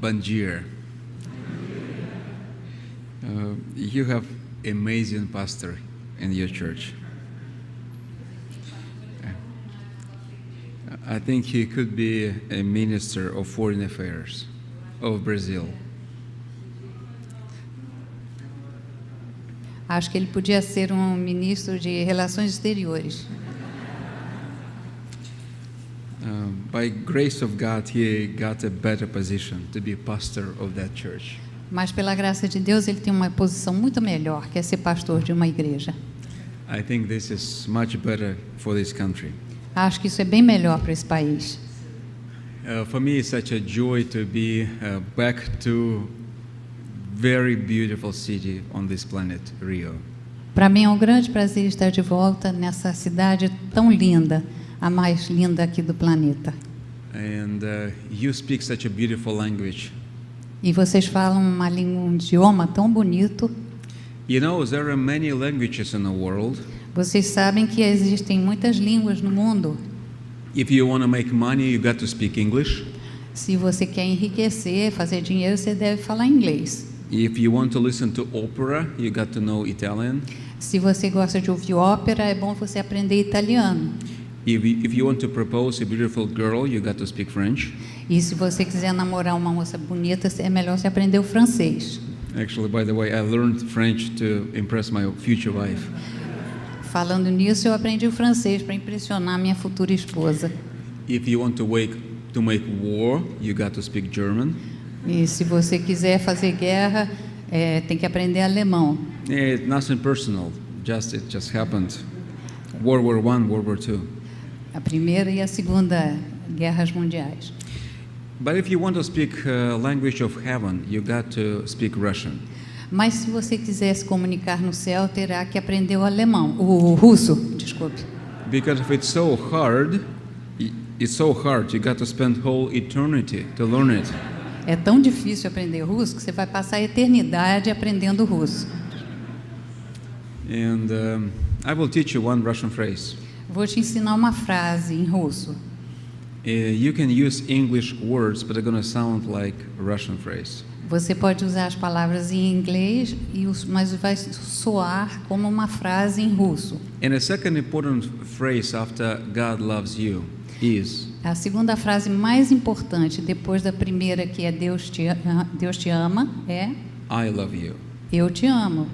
Banjir. You have amazing pastor in your church. I think he could be a minister of foreign affairs of Brazil. Acho que ele podia ser um ministro de Relações Exteriores. By grace of God, he got a better position to be pastor of that church. Mas, pela graça de Deus, ele tem uma posição muito melhor, que é ser pastor de uma igreja. I think this is much better for this country. Acho que isso é bem melhor para esse país. For me, it's such a joy to be back to very beautiful city on this planet, Rio. Para mim é um grande prazer estar de volta nessa cidade tão linda, a mais linda aqui do planeta. And you speak such a beautiful language. E vocês falam uma língua, um idioma tão bonito. You know, there are many languages in the world. Vocês sabem que existem muitas línguas no mundo. If you want to make money, you got to speak English. Se você quer enriquecer, fazer dinheiro, você deve falar inglês. If you want to listen to opera, you got to know Italian. Se você gosta de ouvir ópera, é bom você aprender italiano. If you want to propose a beautiful girl, you got to speak French. E se você quiser namorar uma moça bonita, é melhor você aprender o francês. Actually, by the way, I learned French to impress my future wife. Falando nisso, eu aprendi o francês para impressionar minha futura esposa. If you want to make war, you got to speak German. E se você quiser fazer guerra, tem que aprender alemão. It's nothing personal. It just happened. World War I, World War II. A Primeira e a Segunda Guerras Mundiais. But if you want to speak language of heaven, you got to speak Russian. Mas se você quiser se comunicar no céu, terá que aprender o alemão, o russo, desculpe. Because if it's so hard, you got to spend whole eternity to learn it. É tão difícil aprender russo que você vai passar a eternidade aprendendo russo. And I will teach you one Russian phrase. Vou te ensinar uma frase em russo. You can use English words, but they're going to sound like a Russian phrase. Você pode usar as palavras em inglês, mas vai soar como uma frase em russo. And a second important phrase after God loves you is... A segunda frase mais importante, depois da primeira, que é Deus te ama, é I love you. Eu te amo.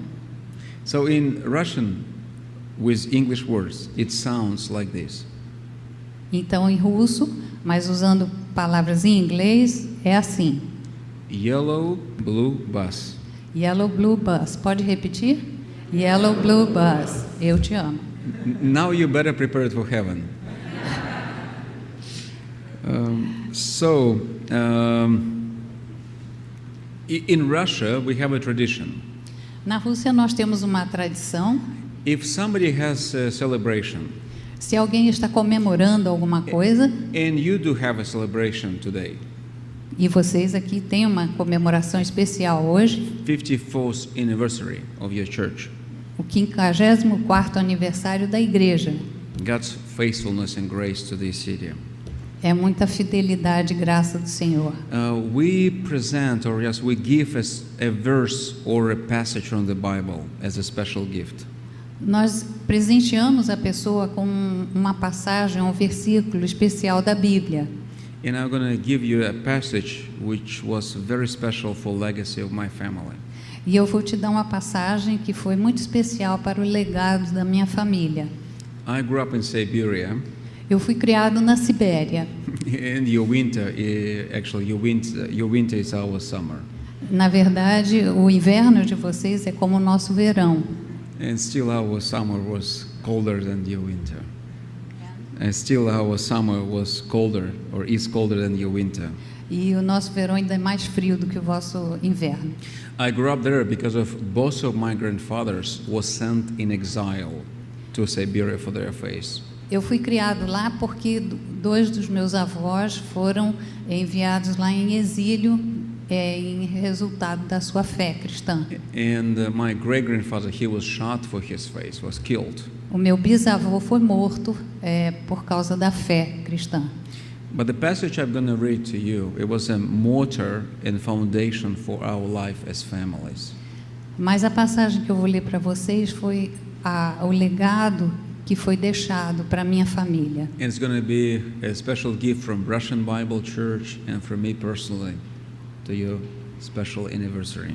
So in Russian, with English words, it sounds like this. Então, em russo, mas usando palavras em inglês, é assim. Yellow, blue bus. Yellow, blue bus. Pode repetir? Yellow, blue bus. Eu te amo. Now you better prepare it for heaven. In Russia, we have a tradition. Na Rússia, nós temos uma tradição. If somebody has a celebration, se alguém está comemorando alguma coisa, and you do have a celebration today, e vocês aqui têm uma comemoração especial hoje, 54th anniversary of your church, o 54º aniversário da igreja. God's faithfulness and grace to this city. É muita fidelidade e graça do Senhor. We present, or yes, we give a verse or a passage from the Bible as a special gift. Nós presenteamos a pessoa com uma passagem, um versículo especial da Bíblia. And I'm going to give you a passage which was very special for legacy of my family. E eu vou te dar uma passagem que foi muito especial para o legado da minha família. I grew up in Siberia. Eu fui criado na Sibéria. And your winter is our summer. Na verdade, o inverno de vocês é como o nosso verão. And still our summer was colder than your winter. And still our summer was colder or is colder than your winter. E o nosso verão ainda é mais frio do que o vosso inverno. I grew up there because of both of my grandfathers was sent in exile to Siberia for their faith. Eu fui criado lá porque dois dos meus avós foram enviados lá em exílio em resultado da sua fé cristã. And my great-grandfather, he was shot for his faith, was killed. O meu bisavô foi morto por causa da fé cristã. But the passage I'm going to read to you, it was a mortar and foundation for our life as families. Mas a passagem que eu vou ler para vocês foi o legado que foi deixado para minha família. And it's going to be a special gift from Russian Bible Church and from me personally to your special anniversary.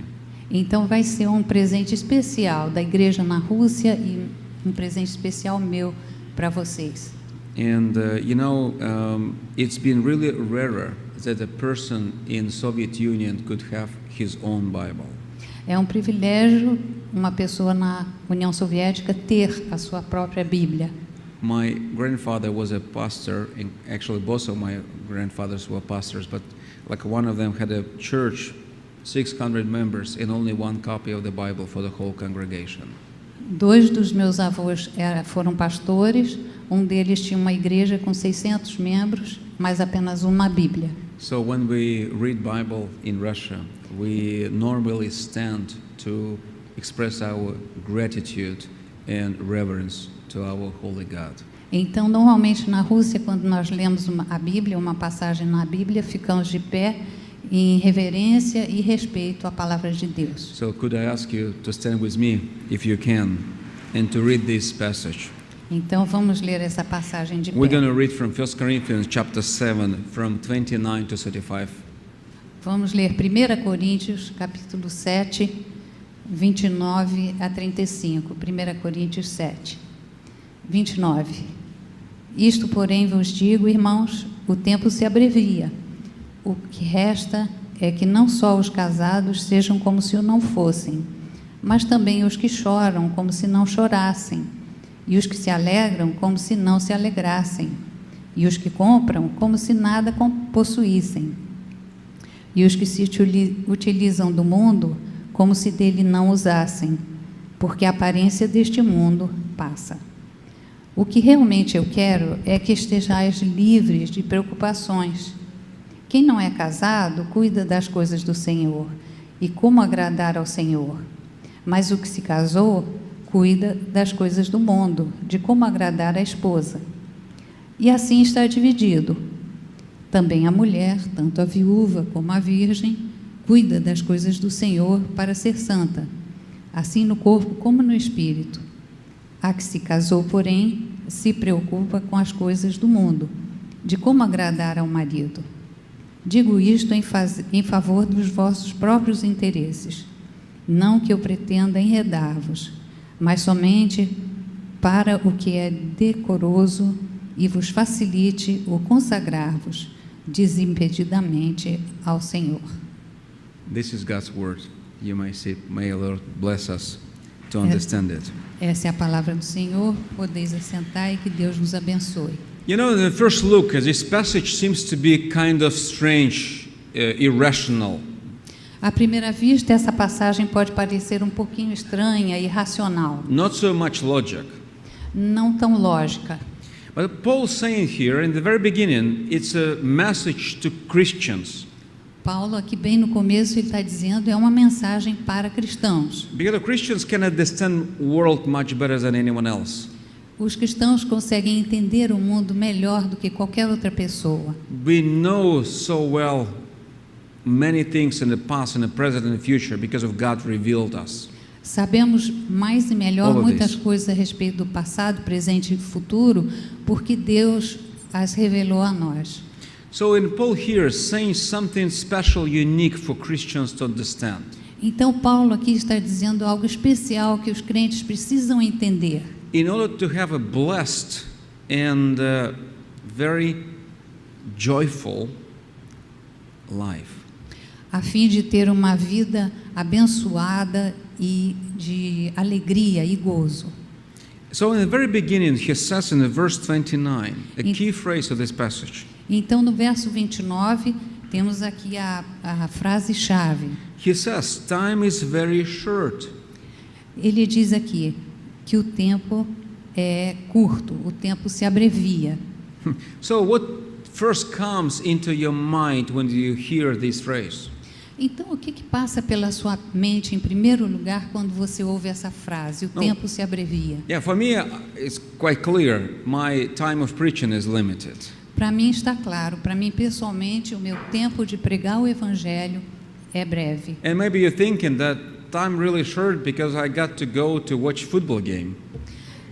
Então vai ser um presente especial da igreja na Rússia e um presente especial meu para vocês. And it's been really rarer that a person in Soviet Union could have his own Bible. É um privilégio uma pessoa na União Soviética ter a sua própria Bíblia. My grandfather was a pastor, and actually both of my grandfathers were pastors, but like one of them had a church, 600 members, and only one copy of the Bible for the whole congregation. Dois dos meus avós foram pastores, um deles tinha uma igreja com 600 membros, mas apenas uma Bíblia. So when we read Bible in Russia, we normally stand to express our gratitude and reverence to our holy God. Então, normalmente na Rússia, quando nós lemos a Bíblia, uma passagem na Bíblia, ficamos de pé em reverência e respeito à palavra de Deus. So could I ask you to stand with me, if you can, and to read this passage? Então, vamos ler essa passagem de We're pé. going to read from 1 Corinthians chapter 7, from 29 to 35. Vamos ler 1 Coríntios, capítulo 7, 29 a 35. 1 Coríntios 7, 29. Isto, porém, vos digo, irmãos, o tempo se abrevia. O que resta é que não só os casados sejam como se o não fossem, mas também os que choram como se não chorassem, e os que se alegram como se não se alegrassem, e os que compram como se nada possuíssem, e os que se utilizam do mundo como se dele não usassem, porque a aparência deste mundo passa. O que realmente eu quero é que estejais livres de preocupações. Quem não é casado cuida das coisas do Senhor e como agradar ao Senhor. Mas o que se casou cuida das coisas do mundo, de como agradar a esposa. E assim está dividido. Também a mulher, tanto a viúva como a virgem, cuida das coisas do Senhor para ser santa, assim no corpo como no espírito. A que se casou, porém, se preocupa com as coisas do mundo, de como agradar ao marido. Digo isto em favor dos vossos próprios interesses, não que eu pretenda enredar-vos, mas somente para o que é decoroso e vos facilite o consagrar-vos desimpedidamente ao Senhor. This is God's word. You may sit. May the Lord bless us to understand it. Essa é a palavra do Senhor. Podeis assentar e que Deus nos abençoe. You know, the first look, this passage seems to be kind of strange, irrational. À primeira vista, essa passagem pode parecer um pouquinho estranha e irracional, Not so much logic. não tão lógica. But Paul's saying here, in the very beginning, it's a message to Christians. Paulo, aqui bem no começo, ele está dizendo, é uma mensagem para cristãos. Because the Christians can understand the world much better than anyone else. Os cristãos conseguem entender o mundo melhor do que qualquer outra pessoa. We know so well many things in the past, in the present, and the future because of God revealed us. Sabemos mais e melhor All of muitas this. coisas a respeito do passado, presente e futuro, porque Deus as revelou a nós. So in Paul here is saying something special, unique for Christians to understand. Então Paulo aqui está dizendo algo especial que os crentes precisam entender. In order to have a blessed and very joyful life. A fim de ter uma vida abençoada e de alegria e gozo. So in the very beginning, he says in the verse 29, a key phrase of this passage. Então, no verso 29, temos aqui a frase-chave. He says, time is very short. Ele diz aqui que o tempo é curto, o tempo se abrevia. So what first comes into your mind when you hear this phrase? Então, o que passa pela sua mente, em primeiro lugar, quando você ouve essa frase, o tempo se abrevia? Yeah, for me, it's quite clear. My time of preaching is limited. Para mim está claro, para mim pessoalmente, o meu tempo de pregar o Evangelho é breve. And maybe you're thinking that time really short because I got to go to watch football game.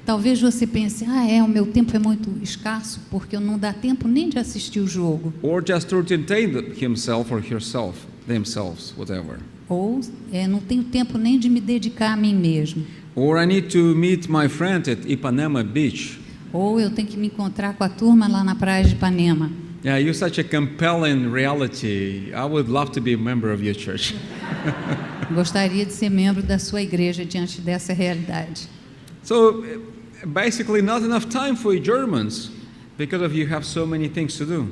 Talvez você pense, o meu tempo é muito escasso, porque não dá tempo nem de assistir o jogo. Or just to entertain himself or herself, themselves, whatever. Ou não tenho tempo nem de me dedicar a mim mesmo. Or I need to meet my friend at Ipanema Beach. Ou eu tenho que me encontrar com a turma lá na praia de Ipanema. Yeah, you're such a compelling reality. I would love to be a member of your church. Gostaria de ser membro da sua igreja diante dessa realidade. So, basically not enough time for you Germans because of you have so many things to do.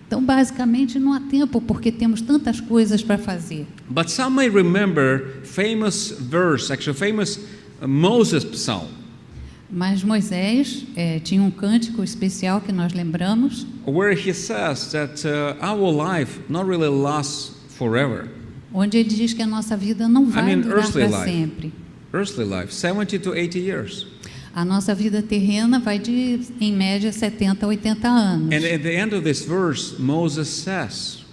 Então, basicamente, não há tempo porque temos tantas coisas para fazer. But some may remember famous verse, actually famous Moses psalm. Mas Moisés tinha um cântico especial que nós lembramos, Where he says that our life not really lasts forever. onde ele diz que a nossa vida não vai durar earthly para life. sempre. Earthly life, 70 to 80 years. A nossa vida terrena vai de, em média, 70 a 80 anos. And at the end of this verse, Moses says,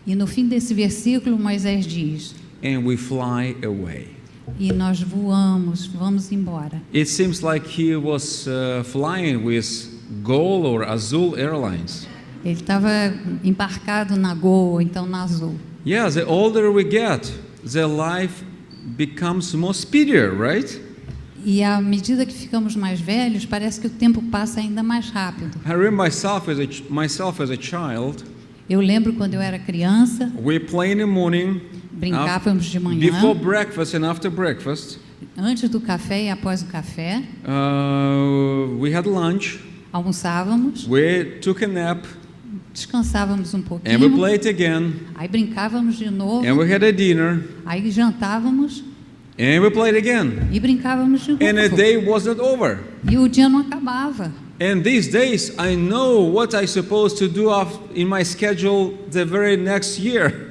E no fim desse versículo, Moisés diz, and we fly away. e nós voamos, vamos embora. It seems like he was flying with Gol or Azul Airlines. Ele estava embarcado na Gol, então na Azul. Yeah, the older we get, the life becomes more speedier, right? E à medida que ficamos mais velhos, parece que o tempo passa ainda mais rápido. I remember myself as a child. Eu lembro quando eu era criança, We play in the morning, brincávamos de manhã, before breakfast and after breakfast. antes do café e após o café, We had lunch. almoçávamos, We took a nap, descansávamos um and we pouquinho, played again. aí brincávamos de novo, And we had a dinner, aí jantávamos and we played again. e brincávamos de And the novo. day wasn't over. E o dia não acabava. And these days, I know what I'm supposed to do in my schedule the very next year.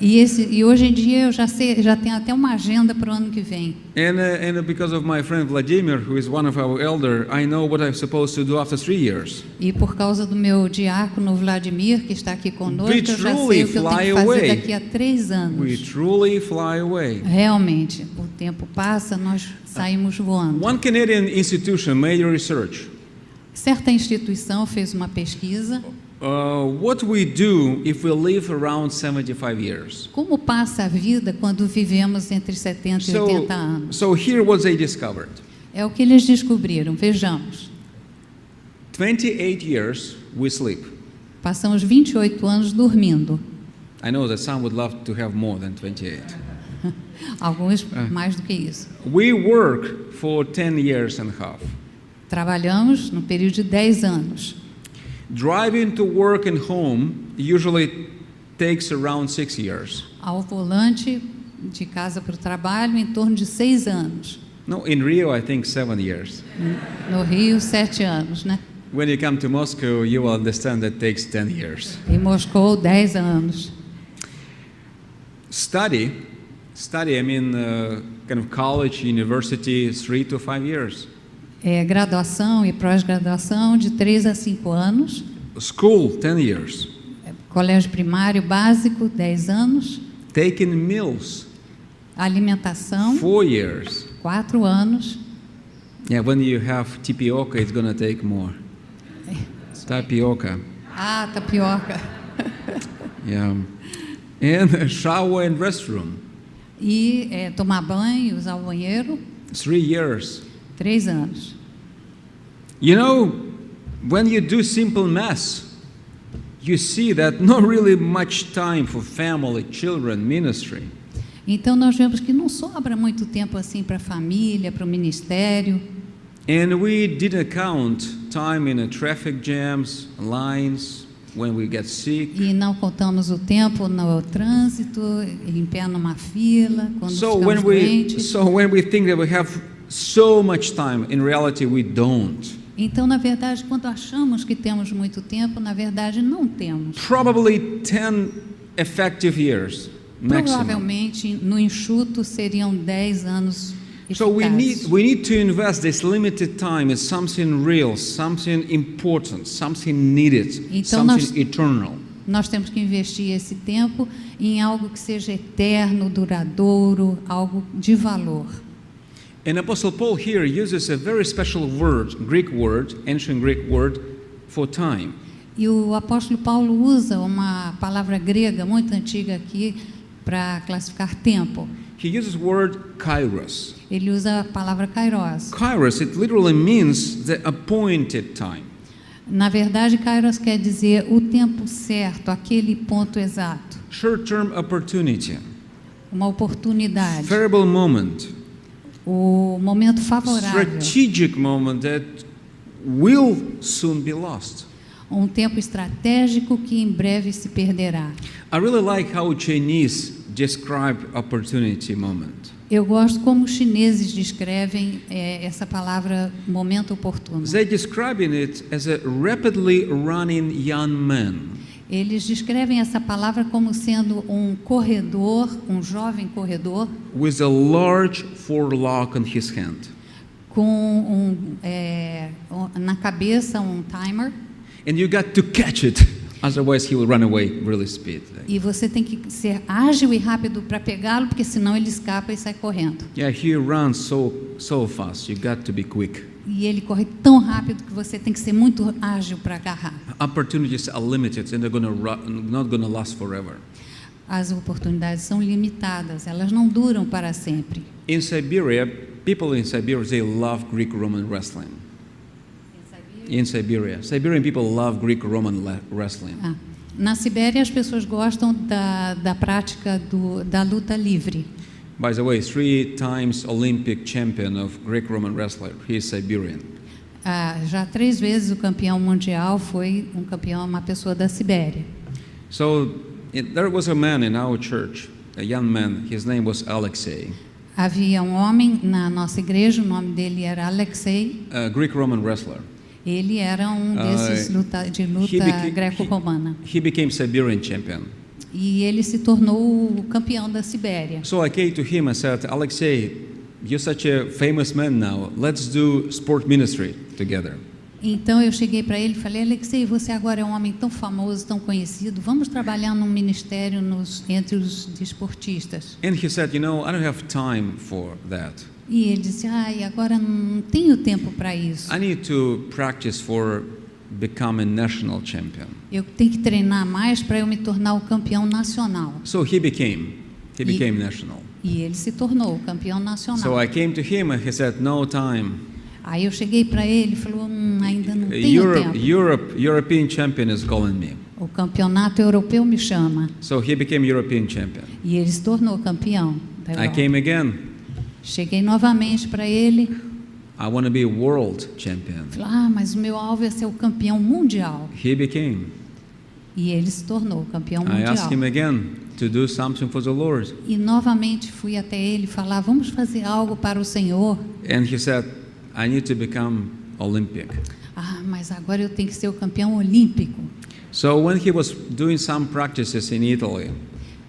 E hoje em dia eu já tenho até uma agenda para o ano que vem. And because of my friend Vladimir, who is one of our elder, I know what I'm supposed to do after 3 years. E por causa do meu diácono Vladimir, que está aqui conosco, We eu já truly sei o que eu tenho fly que fazer away. daqui a 3 We anos. truly fly away. Realmente, o tempo passa, nós saímos voando. One Canadian institution made a research. Certa instituição fez uma pesquisa. What we do if we live around 75 years? Como passa a vida quando vivemos entre 70 e 80 anos? So here what they discovered. É o que eles descobriram. Vejamos. 28 years we sleep. Passamos 28 anos dormindo. I know that some would love to have more than 28. Alguns mais do que isso. We work for 10 years and a half. Trabalhamos no período de 10 anos. Driving to work and home usually takes around 6 years. Ao volante de casa para o trabalho, em torno de 6 anos. No, in Rio I think 7 years. No Rio, 7 anos, né? When you come to Moscow, you will understand that takes 10 years. Em Moscou, 10 anos. Study, I mean kind of college, university, 3 to 5 years. Graduação e pós-graduação de 3 a 5 anos. School, 10 years. Colégio primário básico, 10 anos. Taking meals, Alimentação, 4 years. 4 anos. Yeah, when you have tapioca, it's gonna take more. Tapioca. Ah, tapioca. Yeah. And shower and restroom, E tomar banho, usar o banheiro, 3 years. 3 anos. You know, when you do simple math, you see that not really much time for family, children, ministry. Então nós vemos que não sobra muito tempo assim para a família, para o ministério. And we didn't count time in traffic jams, lines, when we get sick. E não contamos o tempo no trânsito, em pé numa fila, quando So ficamos doentes. when we think that we have so much time, in reality we don't. Então, na verdade, quando achamos que temos muito tempo, na verdade não temos. Probably 10 effective years, maximum. Provavelmente, no enxuto, seriam 10 anos So we eficazes. need to invest this limited time in something real, something important, something needed, Então something eternal. Nós temos que investir esse tempo em algo que seja eterno, duradouro, algo de valor. And Apostle Paul here uses a very special word, Greek word, ancient Greek word, for time. E o apóstolo Paulo usa uma palavra grega muito antiga aqui para classificar tempo. He uses the word kairos. Ele usa a palavra kairos. Kairos, it literally means the appointed time. Na verdade, kairos quer dizer o tempo certo, aquele ponto exato, Short-term opportunity, uma oportunidade, favorable moment, o momento favorável, strategic moment that will soon be lost. um tempo estratégico que em breve se perderá. I really like how Chinese describe opportunity moment. Eu gosto como os chineses descrevem essa palavra momento oportuno. They describe it as a rapidly running young man Eles descrevem essa palavra como sendo um corredor, um jovem corredor, with a large forelock on his hand. com na cabeça um timer, And you got to catch it, otherwise he will run away really speed. e você tem que ser ágil e rápido para pegá-lo, porque senão ele escapa e sai correndo. Yeah, he runs so fast. You got to be quick. E ele corre tão rápido que você tem que ser muito ágil para agarrar. Opportunities are limited and they're not going to last forever. As oportunidades são limitadas, elas não duram para sempre. In Siberia, people in Siberia, they love Greek-Roman wrestling. In Siberia, Siberian people love Greek-Roman wrestling. Na Sibéria, as pessoas gostam da prática da luta livre. By the way, 3 times Olympic champion of Greek-Roman wrestler. He is Siberian. Já 3 vezes o campeão mundial foi uma pessoa da Sibéria. So there was a man in our church, a young man. His name was Alexei, Havia um homem na nossa igreja, o nome dele era Alexei. a Greek-Roman wrestler. Ele era um desses de luta greco-romana. He became Siberian champion. E ele se tornou o campeão da Sibéria. So I came to him and said, Alexei, you're such a famous man now. Let's do sport ministry together. Então eu cheguei para ele e falei: Alexei, você agora é um homem tão famoso, tão conhecido, vamos trabalhar num ministério entre os desportistas. And he said, I don't have time for that. E ele disse: agora não tenho tempo para isso. I need to practice for becoming national champion. Eu tenho que treinar mais para eu me tornar o campeão nacional. So he became national. E ele se tornou o campeão nacional. So I came to him and he said, no time. Aí eu cheguei para ele e falou: ainda não tenho tempo. European champion is calling me. O campeonato europeu me chama. So he became European champion. E ele se tornou campeão da I Europa. came again. Cheguei novamente para ele. I want to be world champion. Falei: mas o meu alvo é ser o campeão mundial. He became. E ele se tornou campeão I asked him mundial. again to do something for the Lord. E novamente fui até ele falar: vamos fazer algo para o Senhor. And he said, I need to become Olympic. Mas agora eu tenho que ser o campeão olímpico. So when he was doing some practices in Italy,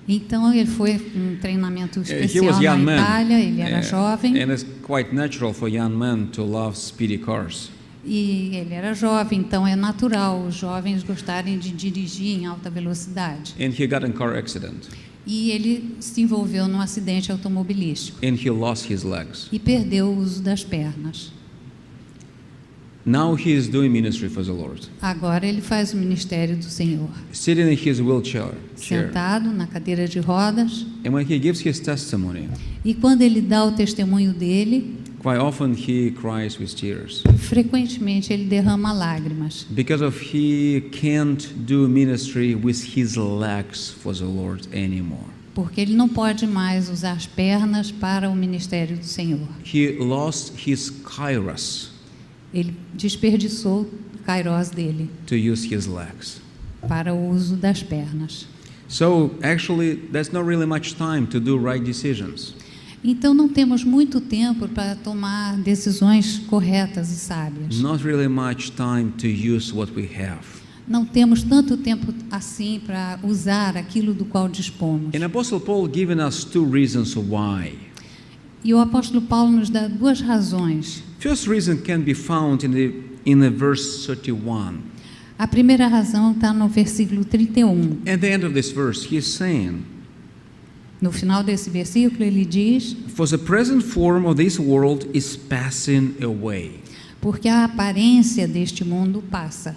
Então ele foi um treinamento he especial was na young man. Itália, ele era jovem. And it's quite natural for young men to love speedy cars. E ele era jovem, então é natural os jovens gostarem de dirigir em alta velocidade. And he got in a car accident. E ele se envolveu num acidente automobilístico And he lost his legs. e perdeu o uso das pernas. Now he is doing ministry for the Lord. Agora ele faz o ministério do Senhor, Sitting in his wheelchair. sentado na cadeira de rodas. And when he gives his testimony, E quando ele dá o testemunho dele, quite often he cries with tears. frequentemente ele derrama lágrimas, Because of he can't do ministry with his legs for the Lord anymore. porque ele não pode mais usar as pernas para o ministério do Senhor. He lost his kairos Ele desperdiçou o kairos dele to use his legs. para o uso das pernas. So actually, there's not really much time to do right decisions. Então não temos muito tempo para tomar decisões corretas e sábias. Not really much time to use what we have. Não temos tanto tempo assim para usar aquilo do qual dispomos. And Apostle Paul given us 2 reasons why. E o apóstolo Paulo nos dá duas razões. First reason can be found in the verse 31. A primeira razão está no versículo 31. At the end of this verse, he's saying, No final desse versículo ele diz: "For the present form of this world is passing away." porque a aparência deste mundo passa.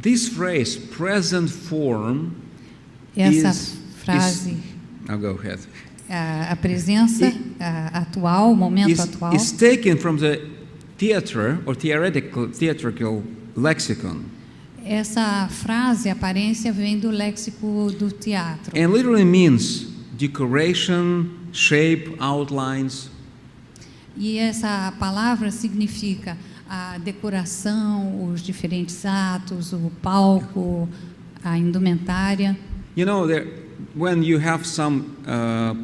This phrase, present form, Essa frase, I'll go ahead. a presença atual, o momento atual, Is taken from the theater or theatrical lexicon, essa frase, aparência, vem do léxico do teatro. and literally means decoration, shape, outlines. E essa palavra significa a decoração, os diferentes atos, o palco, a indumentária. You know, when you have some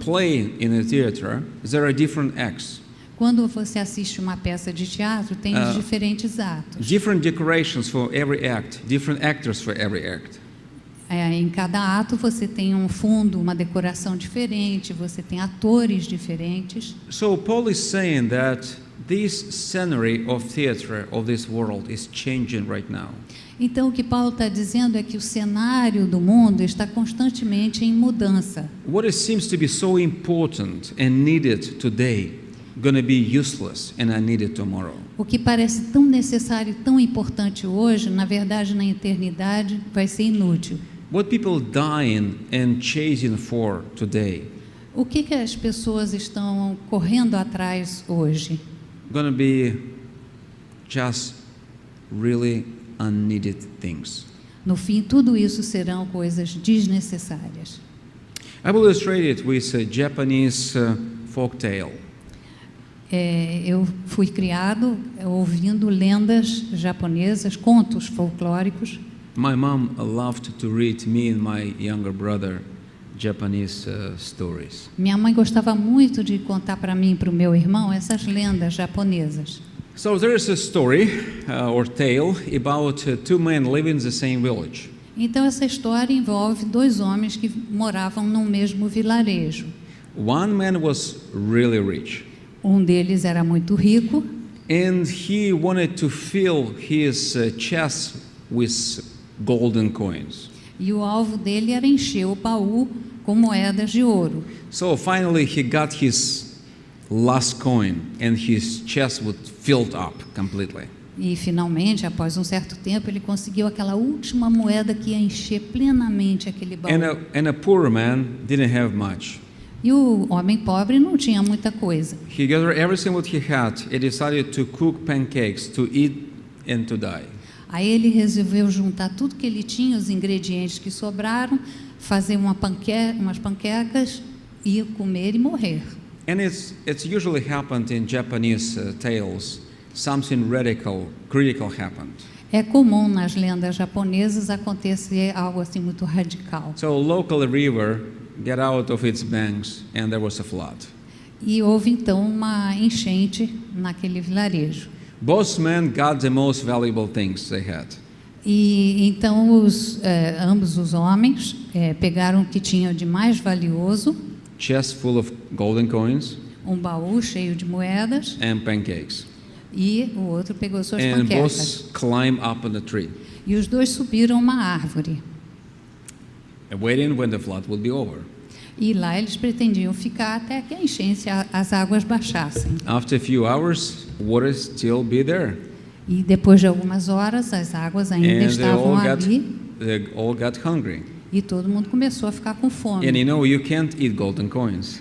play in a theater, there are different acts, Quando você assiste uma peça de teatro, tem os diferentes atos. different decorations for every act, different actors for every act. Em cada ato você tem um fundo, uma decoração diferente, você tem atores diferentes. So Paul is saying that this scenery of theater of this world is changing right now. Então, o que Paulo está dizendo é que o cenário do mundo está constantemente em mudança. What seems to be so important and needed today going to be useless and unneeded tomorrow. O que parece tão necessário, tão importante hoje, na verdade, na eternidade, vai ser inútil. What people dying and chasing for today O que as pessoas estão correndo atrás hoje? going to be just really unneeded things. No fim, tudo isso serão coisas desnecessárias. I will illustrate it with a Japanese folk tale. Eu fui criado ouvindo lendas japonesas, contos folclóricos. My mom loved to read me and my younger brother Japanese stories. Minha mãe gostava muito de contar para mim e para o meu irmão essas lendas japonesas. So there is a story or tale about two men living in the same village. Então essa história envolve dois homens que moravam no mesmo vilarejo. One man was really rich, Um deles era muito rico and he wanted to fill his chest with golden coins. e o alvo dele era encher o baú com moedas de ouro. So finally he got his last coin and his chest was filled up completely. E finalmente, após um certo tempo, ele conseguiu aquela última moeda que ia encher plenamente aquele baú. And a poor man didn't have much. E o homem pobre não tinha muita coisa. He gathered everything what he had and decided to cook pancakes to eat and to die. Aí ele resolveu juntar tudo que ele tinha, os ingredientes que sobraram, fazer umas panquecas e comer e morrer. And it's usually happened in Japanese tales. Something radical, critical happened. É comum nas lendas japonesas acontecer algo assim muito radical. So local river get out of its banks and there was a flood. E houve então uma enchente naquele vilarejo. Both men got the most valuable things they had. E então ambos os homens pegaram o que tinham de mais valioso, Chest full of golden coins um baú cheio de moedas, and pancakes. e o outro pegou suas And panquecas. both climb up on the tree, E os dois subiram uma árvore. waiting when the flood would be over. E lá eles pretendiam ficar até que a enchente, as águas baixassem. After a few hours, water still be there. E depois de algumas horas, as águas ainda And estavam ali they all got hungry. e todo mundo começou a ficar com fome. And you know, you can't eat golden coins.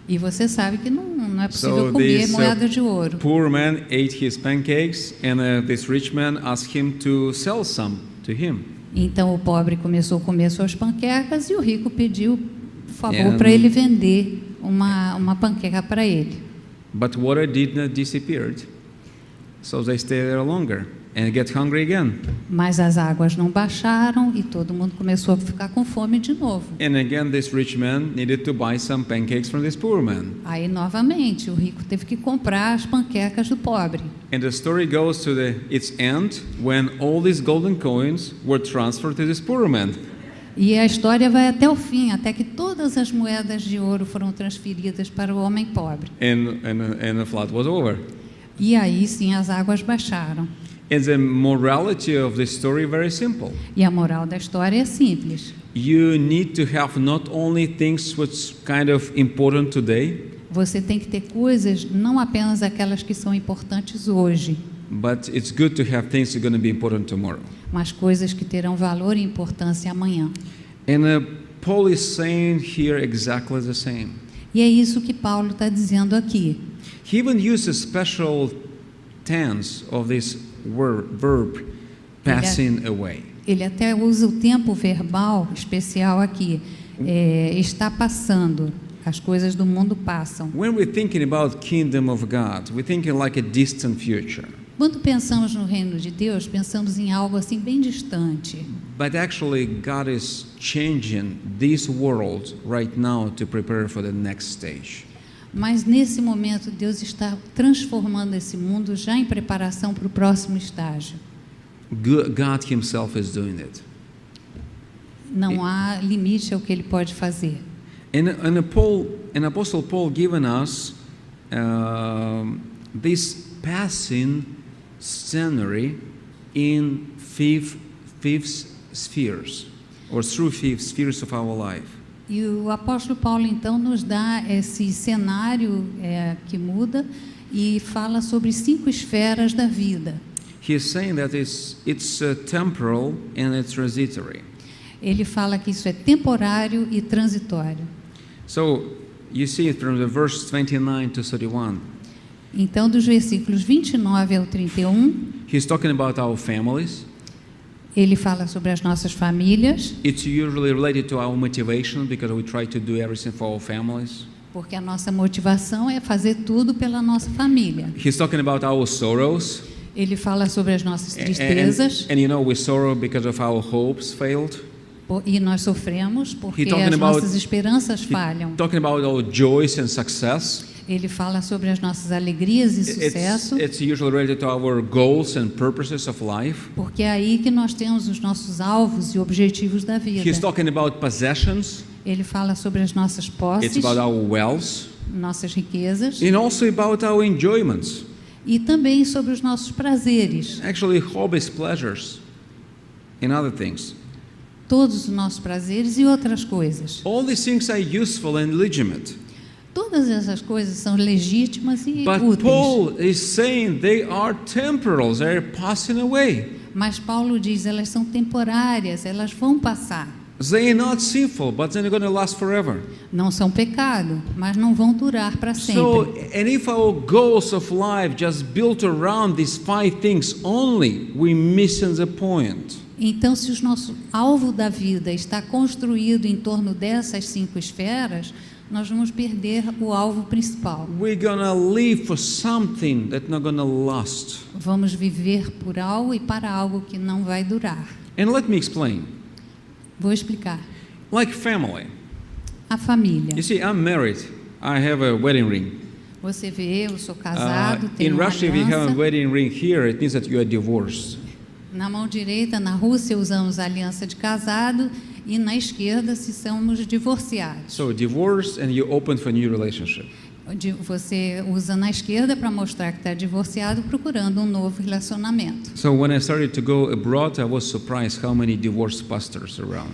E você sabe que não é possível So comer this moeda de ouro. poor man ate his pancakes, and this rich man asked him to sell some to him. Então o pobre começou a comer suas panquecas e o rico pediu favor And- para ele vender uma panqueca para ele. But water did not disappear, so they stayed there longer and get hungry again. Mas as águas não baixaram e todo mundo começou a ficar com fome de novo. And again, this rich man needed to buy some pancakes from this poor man. Aí novamente o rico teve que comprar as panquecas do pobre. And the story goes to its end when all these golden coins were transferred to this poor man. E a história vai até o fim, até que todas as moedas de ouro foram transferidas para o homem pobre. And the flood was over. E aí sim as águas baixaram. And the morality of the story is very simple. E a moral da história é simples. You need to have not only things which kind of important today, Você tem que ter coisas, não apenas aquelas que são importantes hoje, but it's good to have things that are going to be important tomorrow. mas coisas que terão valor e importância amanhã. And Paul is saying here exactly the same. E é isso que Paulo está dizendo aqui. He even used a special tense of this verb, passing away. Ele até usa o tempo verbal especial aqui. Está passando. As coisas do mundo passam. When we're thinking about kingdom of God, we're thinking like a distant future. Quando pensamos no reino de Deus, pensamos em algo assim bem distante. But actually, God is changing this world right now to prepare for the next stage. Mas nesse momento, Deus está transformando esse mundo já em preparação para o próximo estágio. God Himself is doing it. Não há limite ao que Ele pode fazer. And Apostle Paul given us this passing scenery in fifth spheres, or through fifth spheres of our life. E o apóstolo Paulo, então, nos dá esse cenário que muda e fala sobre 5 esferas da vida. He is saying that it's temporal and it's transitory. Ele fala que isso é temporário e transitório. So you see it from the verse 29 to 31. Então, dos versículos 29 ao 31, He's talking about our families. ele fala sobre as nossas famílias, It's usually related to our motivation because we try to do everything for our families. porque a nossa motivação é fazer tudo pela nossa família. He's talking about our sorrows. Ele fala sobre as nossas tristezas, And you know, we sorrow because of our hopes failed. e nós sofremos porque He talking as about- nossas esperanças falham. Talking about our joys and success. Ele fala sobre as nossas alegrias e sucesso, It's usually related to our goals and purposes of life. porque é aí que nós temos os nossos alvos e objetivos da vida. He's talking about possessions. Ele fala sobre as nossas posses, It's about our wealth. nossas riquezas, And also about our enjoyments. e também sobre os nossos prazeres. Actually, hobbies, pleasures, and other things. Todos os nossos prazeres e outras coisas. All these things are useful and legitimate. Todas essas coisas são legítimas e But úteis. Paul is saying they are temporal, they're passing away. Mas Paulo diz, elas são temporárias, elas vão passar. They are not sinful, but they're going to last forever. Não são pecado, mas não vão durar para sempre. So, and if our goals of life just built around these 5 things only, we're missing the point. Então, se o nosso alvo da vida está construído em torno dessas 5 esferas, nós vamos perder o alvo principal. We're going to live for something that's not going to last. Vamos viver por algo e para algo que não vai durar. And let me explain. Vou explicar. Like family. A família. You see, I'm married. I have a wedding ring. Você vê, eu sou casado, In tenho uma Russia, if you have a aliança. wedding ring here, it means that you are divorced. Na mão direita, na Rússia, usamos a aliança de casado e na esquerda, se somos divorciados. So divorced, and you open for a new relationship. Você usa na esquerda para mostrar que está divorciado, procurando um novo relacionamento. So when I started to go abroad, I was surprised how many divorced pastors around.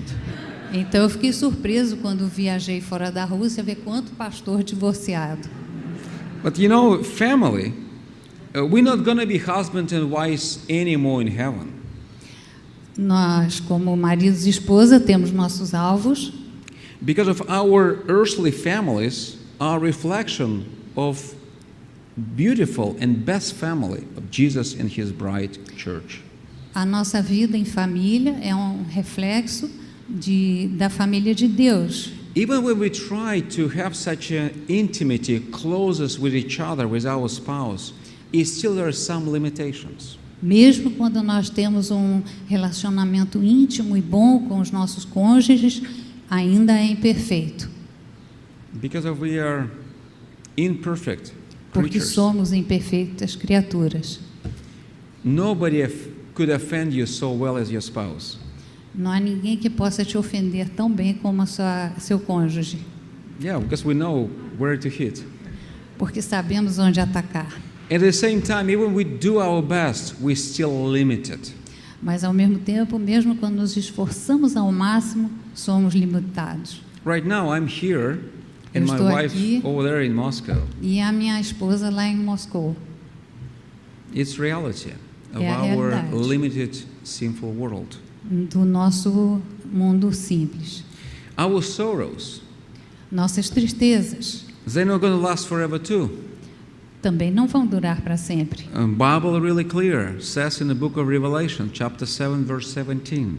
Então eu fiquei surpreso quando viajei fora da Rússia ver quanto pastor divorciado. But you know, family, we're not going to be husband and wives anymore in heaven. Nós, como maridos e esposa, temos nossos alvos, Because of our earthly families are a reflection of beautiful and best family of Jesus and His bride church. a nossa vida em família é um reflexo da família de Deus. Even when we try to have such an intimacy, closeness with each other, with our spouse, still there are some limitations. Mesmo quando nós temos um relacionamento íntimo e bom com os nossos cônjuges, ainda é imperfeito, Because of we are imperfect porque creatures. somos imperfeitas criaturas. Nobody could offend you so well as your spouse. Não há ninguém que possa te ofender tão bem como seu cônjuge, Yeah, because we know where to hit. porque sabemos onde atacar. At the same time, even we do our best, we're still limited. Mas, ao mesmo tempo, mesmo quando nos esforçamos ao máximo, somos limitados. Right now, I'm here, and Eu my estou wife aqui. over there in Moscow. E a minha esposa lá em Moscou. It's reality of É a our realidade. limited, sinful world. Do nosso mundo simples. Our sorrows, Nossas tristezas they're not going to last forever too. também não vão durar para sempre. Bible really clear, says in the book of Revelation, chapter 7, verse 17,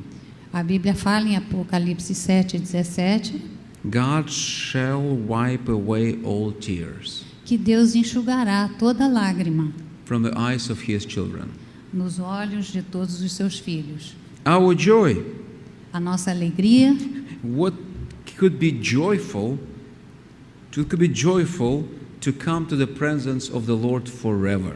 A Bíblia fala em Apocalipse 7:17 God shall wipe away all tears que Deus enxugará toda lágrima from the eyes of His children. nos olhos de todos os seus filhos. Our joy, A nossa alegria, what could be joyful to come to the presence of the Lord forever.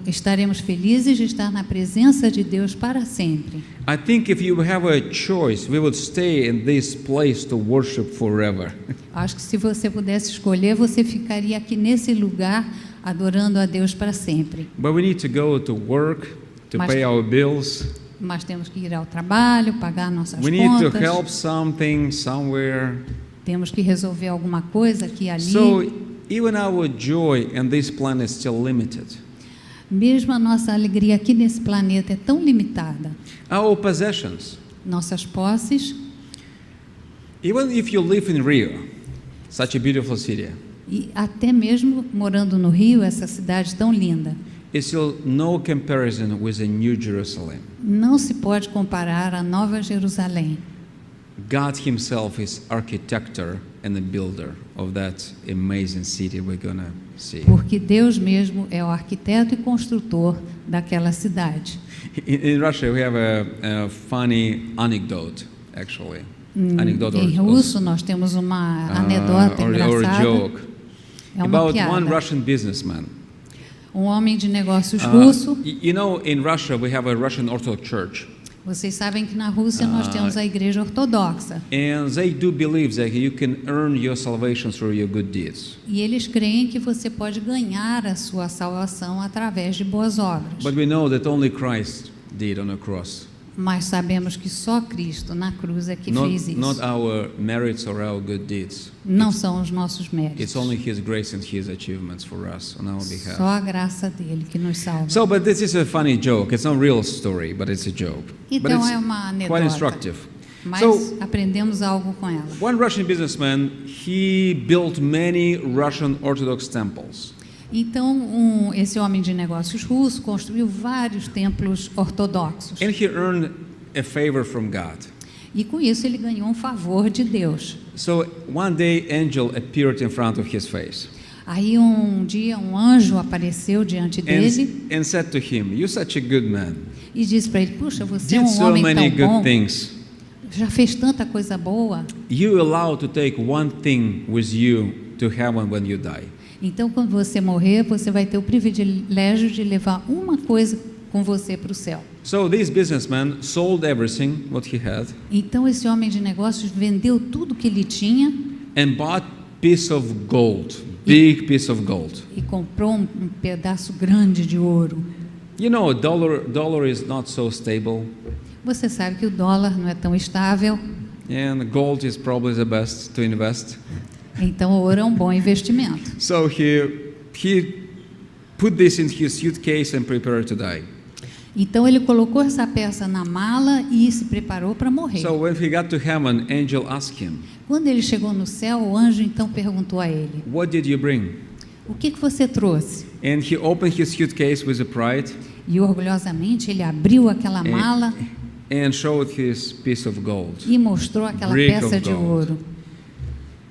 estaremos felizes de estar na presença de Deus para sempre. I think if you have a choice, we would stay in this place to worship forever. Acho que se você pudesse escolher, você ficaria aqui nesse lugar adorando a Deus para sempre. But we need to go to work, to Mas- pay our bills. Mas temos que ir ao trabalho, pagar nossas We need to contas, help something somewhere. temos que resolver alguma coisa aqui e ali. So even our joy in this planet is still limited. Mesmo a nossa alegria aqui nesse planeta é tão limitada. Our possessions, Nossas posses, even if you live in Rio, such a beautiful city, e até mesmo morando no Rio, essa cidade tão linda, it's still no comparison with the New Jerusalem. não se pode comparar à Nova Jerusalém. God Himself is architector and the builder of that amazing city we're gonna see. Porque Deus mesmo é o arquiteto e construtor daquela cidade. In Russia, we have a funny anecdote, actually. Anecdote Em russo, nós temos uma anedota or a engraçada. joke É uma about one piada. Russian businessman. Um homem de negócios russo. You know, in Russia, we have a Russian Orthodox Church, Vocês sabem que na Rússia nós temos a igreja ortodoxa. and they do believe that you can earn your salvation through your good deeds. E eles creem que você pode ganhar a sua salvação através de boas obras. But we know that only Christ did on the cross, Mas sabemos que só Cristo na cruz é que fez isso. not our merits or our good deeds. Não são os nossos It's méritos. only His grace and His achievements for us on our behalf. Só a graça dele que nos salva. So, but this is a funny joke. It's not a real story, but it's a joke. But Então it's é uma quite anedota. instructive. Mas So, aprendemos algo com ela. one Russian businessman, he built many Russian Orthodox temples. Então, esse homem de negócios russo construiu vários templos ortodoxos. And he earned a favor from God. E com isso ele ganhou um favor de Deus. So one day, angel appeared in front of his face Aí um dia um anjo apareceu diante dele and said to him, "You're such a good man. e disse para ele: "Puxa, você é Did um so homem many tão good bom, things. já fez tanta coisa boa. You allowed to take one thing with you to heaven when you die." Então, quando você morrer, você vai ter o privilégio de levar uma coisa com você para o céu." So this businessman sold everything what he had Então, esse homem de negócios vendeu tudo que ele tinha and bought piece of gold, big piece of gold. e comprou um pedaço grande de ouro. You know, dollar is not so stable, Você sabe que o dólar não é tão estável, and gold is probably the best to invest. então o ouro é um bom investimento. So he put this in his suitcase and prepared to die. Então ele colocou essa peça na mala e se preparou para morrer. So when he got to heaven, angel asked him, Quando ele chegou no céu, o anjo então perguntou a ele: "What did you bring?" "O que você trouxe?" And he opened his suitcase with a pride E orgulhosamente ele abriu aquela mala and showed his piece of gold. e mostrou aquela Brick peça of de gold. ouro.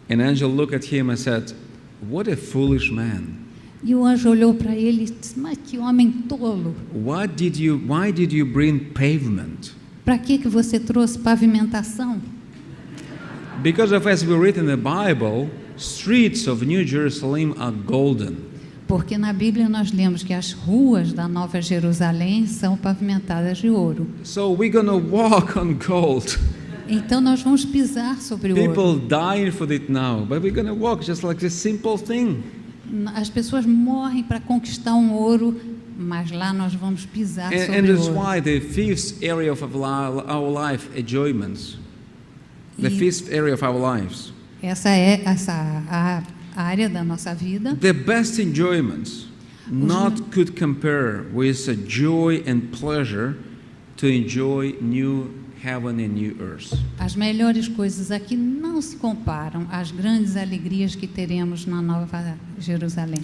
An angel looked at him and said, "What a foolish man. E o anjo olhou para ele e disse: "Mas que homem tolo! Why did you bring pavement?" Para que você trouxe pavimentação?" Because of as we read in the Bible, streets of New Jerusalem are golden. Porque na Bíblia nós lemos que as ruas da Nova Jerusalém são pavimentadas de ouro. So we're going to walk on gold. Então nós vamos pisar sobre o ouro. People dying for it now, but we're going to walk just like this simple thing. As pessoas morrem para conquistar um ouro, mas lá nós vamos pisar And sobre o that's ouro. why the fifth area of our life, enjoyments. The E fifth area of our lives. essa é a área da nossa vida. The best enjoyments not could compare with the joy and pleasure to enjoy new heaven and new earth. As melhores coisas aqui não se comparam às grandes alegrias que teremos na Nova Jerusalém.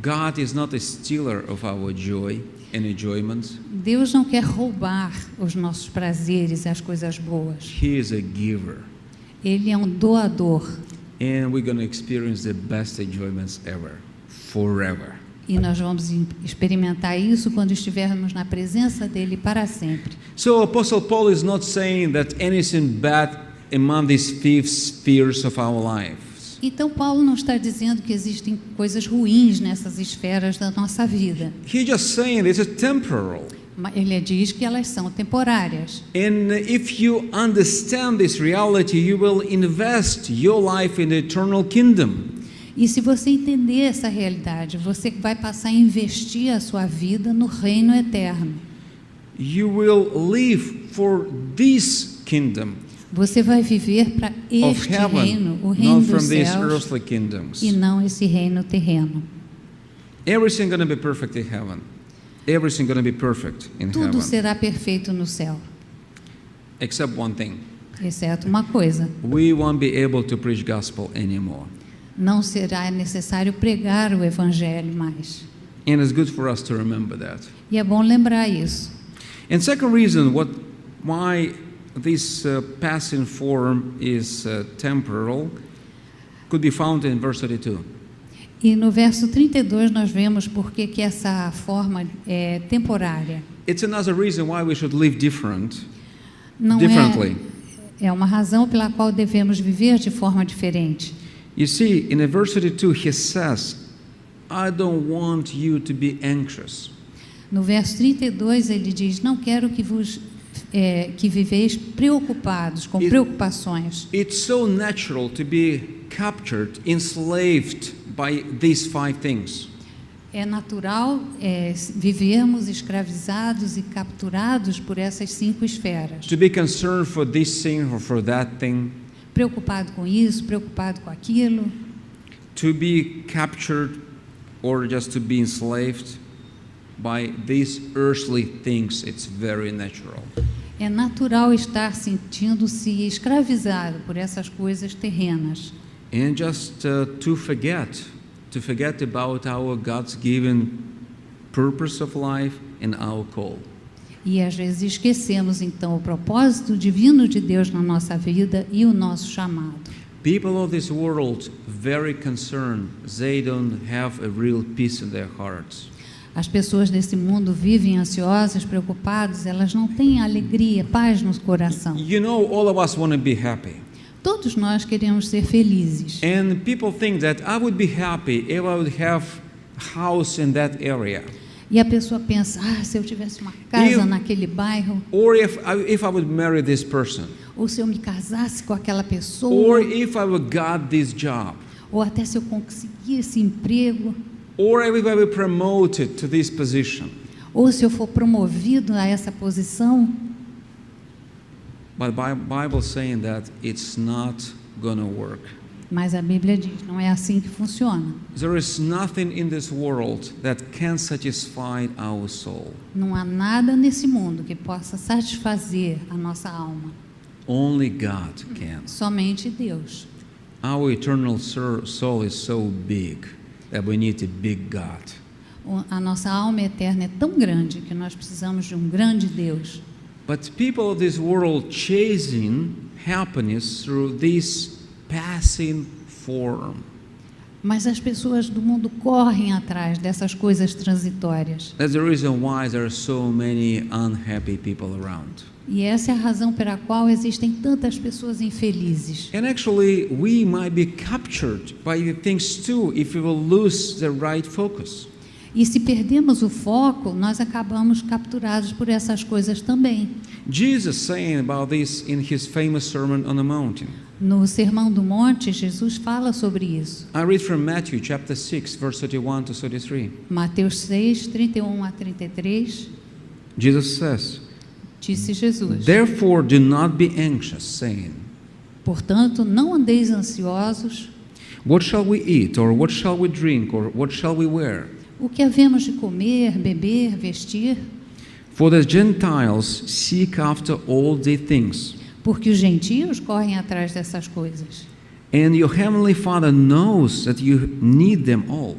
God is not a stealer of our joy and enjoyments. Deus não quer roubar os nossos prazeres e as coisas boas. He is a giver. Ele é um doador. And we're going to experience the best enjoyments ever, forever. E nós vamos experimentar isso quando estivermos na presença dele para sempre. So Apostle Paul is not saying that anything bad among these five spheres of our lives. Então Paulo não está dizendo que existem coisas ruins nessas esferas da nossa vida. He's just saying this is temporal. Ele diz que elas são temporárias. And if you understand this reality, you will invest your life in the eternal kingdom. E se você entender essa realidade, você vai passar a investir a sua vida no reino eterno. You will live for this kingdom Você vai viver para of este heaven, reino, o reino not dos from these céus, earthly kingdoms. e não esse reino terreno. Everything going to be perfect in heaven. Everything going to be perfect in Tudo heaven. será perfeito no céu, Except one thing. exceto uma coisa: We won't be able to preach gospel anymore. não será necessário pregar o evangelho mais. And it's good for us to remember that. E é bom lembrar isso. And second reason why this passing form is temporal could be found in verse 32. E no verso 32 nós vemos por que essa forma é temporária. It's another reason why we should live differently. Não é uma razão pela qual devemos viver de forma diferente. You see, in verse 32 he says, I don't want you to be anxious. No verso 32 ele diz: não quero que viveis preocupados, com preocupações. It's so natural to be captured, enslaved by these five things. É natural vivermos escravizados e capturados por essas 5 esferas. To be concerned for this thing or for that thing. Preocupado com isso, preocupado com aquilo. To be captured or just to be enslaved by these earthly things, it's very natural. É natural estar sentindo-se escravizado por essas coisas terrenas. And just to forget about our God's given purpose of life and our call. E às vezes esquecemos então o propósito divino de Deus na nossa vida e o nosso chamado. People of this world very concerned, they don't have a real peace in their hearts. As pessoas desse mundo vivem ansiosas, preocupadas, elas não têm alegria, paz no coração. You know, all of us want to be happy. Todos nós queremos ser felizes. And people think that I would be happy if I would have a house in that area. E a pessoa pensa: se eu tivesse uma casa naquele bairro, Or if I would marry this person. ou se eu me casasse com aquela pessoa, Or if I would got this job. ou até se eu conseguir esse emprego, Or if I were promoted to this position. ou se eu for promovido a essa posição. But the Bible is saying that it's not going to work. Mas a Bíblia diz: não é assim que funciona. There is nothing in this world that can satisfy our soul. Não há nada nesse mundo que possa satisfazer a nossa alma. Only God can. Somente Deus. Our eternal soul is so big that we need a big God. A nossa alma eterna é tão grande que nós precisamos de um grande Deus. But people of this world chasing happiness through this passing form. Mas as pessoas do mundo correm atrás dessas coisas transitórias. That's the reason why there are so many unhappy people around. E essa é a razão pela qual existem tantas pessoas infelizes. And actually, we might be captured by the things too if we will lose the right focus. E se perdemos o foco, nós acabamos capturados por essas coisas também. Jesus saying about this in his famous Sermon on the Mountain. No Sermão do Monte, Jesus fala sobre isso. I read from Matthew chapter 6, verse 31 to 33. Mateus 6, 31 a 33, Jesus says, disse Jesus: "Therefore do not be anxious, saying, Portanto, não andeis ansiosos, what shall we eat, or what shall we drink, or what shall we wear? o que havemos de comer, beber, vestir, For the Gentiles seek after all these things, porque os gentios correm atrás dessas coisas. and your heavenly Father knows that you need them all.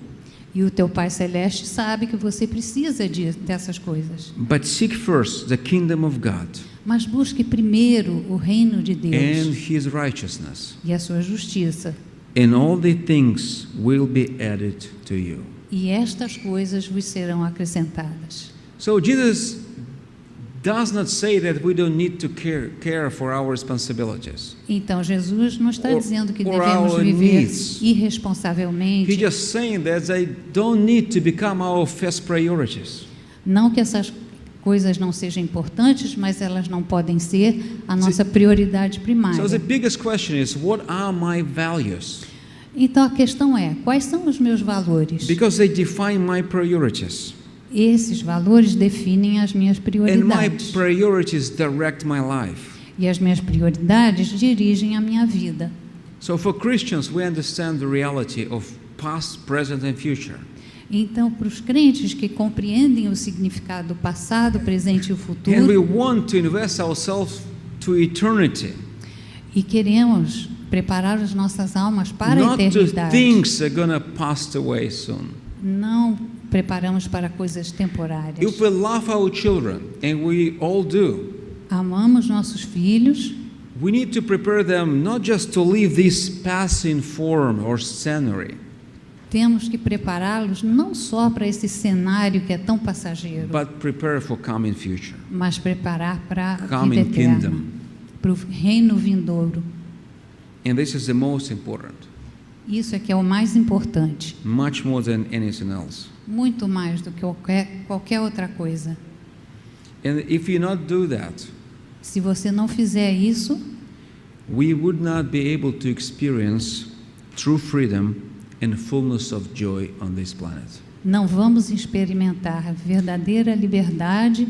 E o teu Pai Celeste sabe que você precisa dessas coisas. But seek first the kingdom of God Mas busque primeiro o reino de and Deus his righteousness, e a sua justiça. and all the things will be added to you." E estas coisas vos serão acrescentadas. So Jesus does not say that we don't need to care for our responsibilities. Então Jesus não está Or- dizendo que or devemos our viver needs. irresponsavelmente. He's just saying that they don't need to become our first priorities. Não que essas coisas não sejam importantes, mas elas não podem ser a nossa prioridade So the primária. biggest question is, what are my values? Então a questão é, quais são os meus valores? Because they define my priorities. Esses valores definem as minhas And my prioridades. priorities direct my life. E as minhas prioridades dirigem a minha vida. So for Christians, we understand the reality of past, present, and future. Então, para os crentes que compreendem o significado do passado, presente e o And we futuro, want to invest ourselves to eternity. e queremos preparar as nossas almas para a Not to eternidade, things that are going to pass away soon. não preparamos para coisas temporárias. If we love our children, and we all do, Amamos nossos filhos, we need to prepare them not just to leave this passing form or scenery, temos que prepará-los não só para esse cenário que é tão passageiro, but prepare for coming future, mas preparar para a vida coming eterna, kingdom. para o reino vindouro. And this is the most important, Isso é que é o mais importante, much more than anything else. muito mais do que qualquer outra coisa. And if you not do that, Se você não fizer isso, we would not be able to experience true freedom and fullness of joy on this planet. não vamos experimentar verdadeira liberdade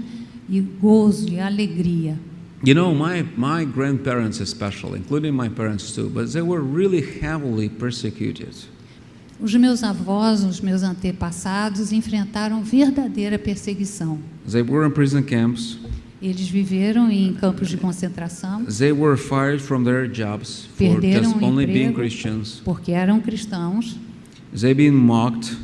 e gozo e alegria. You know, my grandparents especially, including my parents too, but they were really heavily persecuted. Os meus avós, os meus antepassados enfrentaram verdadeira perseguição. They were in prison camps. Eles viveram em campos de concentração They were fired from their jobs for Perderam just o only being emprego. Christians. porque eram cristãos. They've been mocked,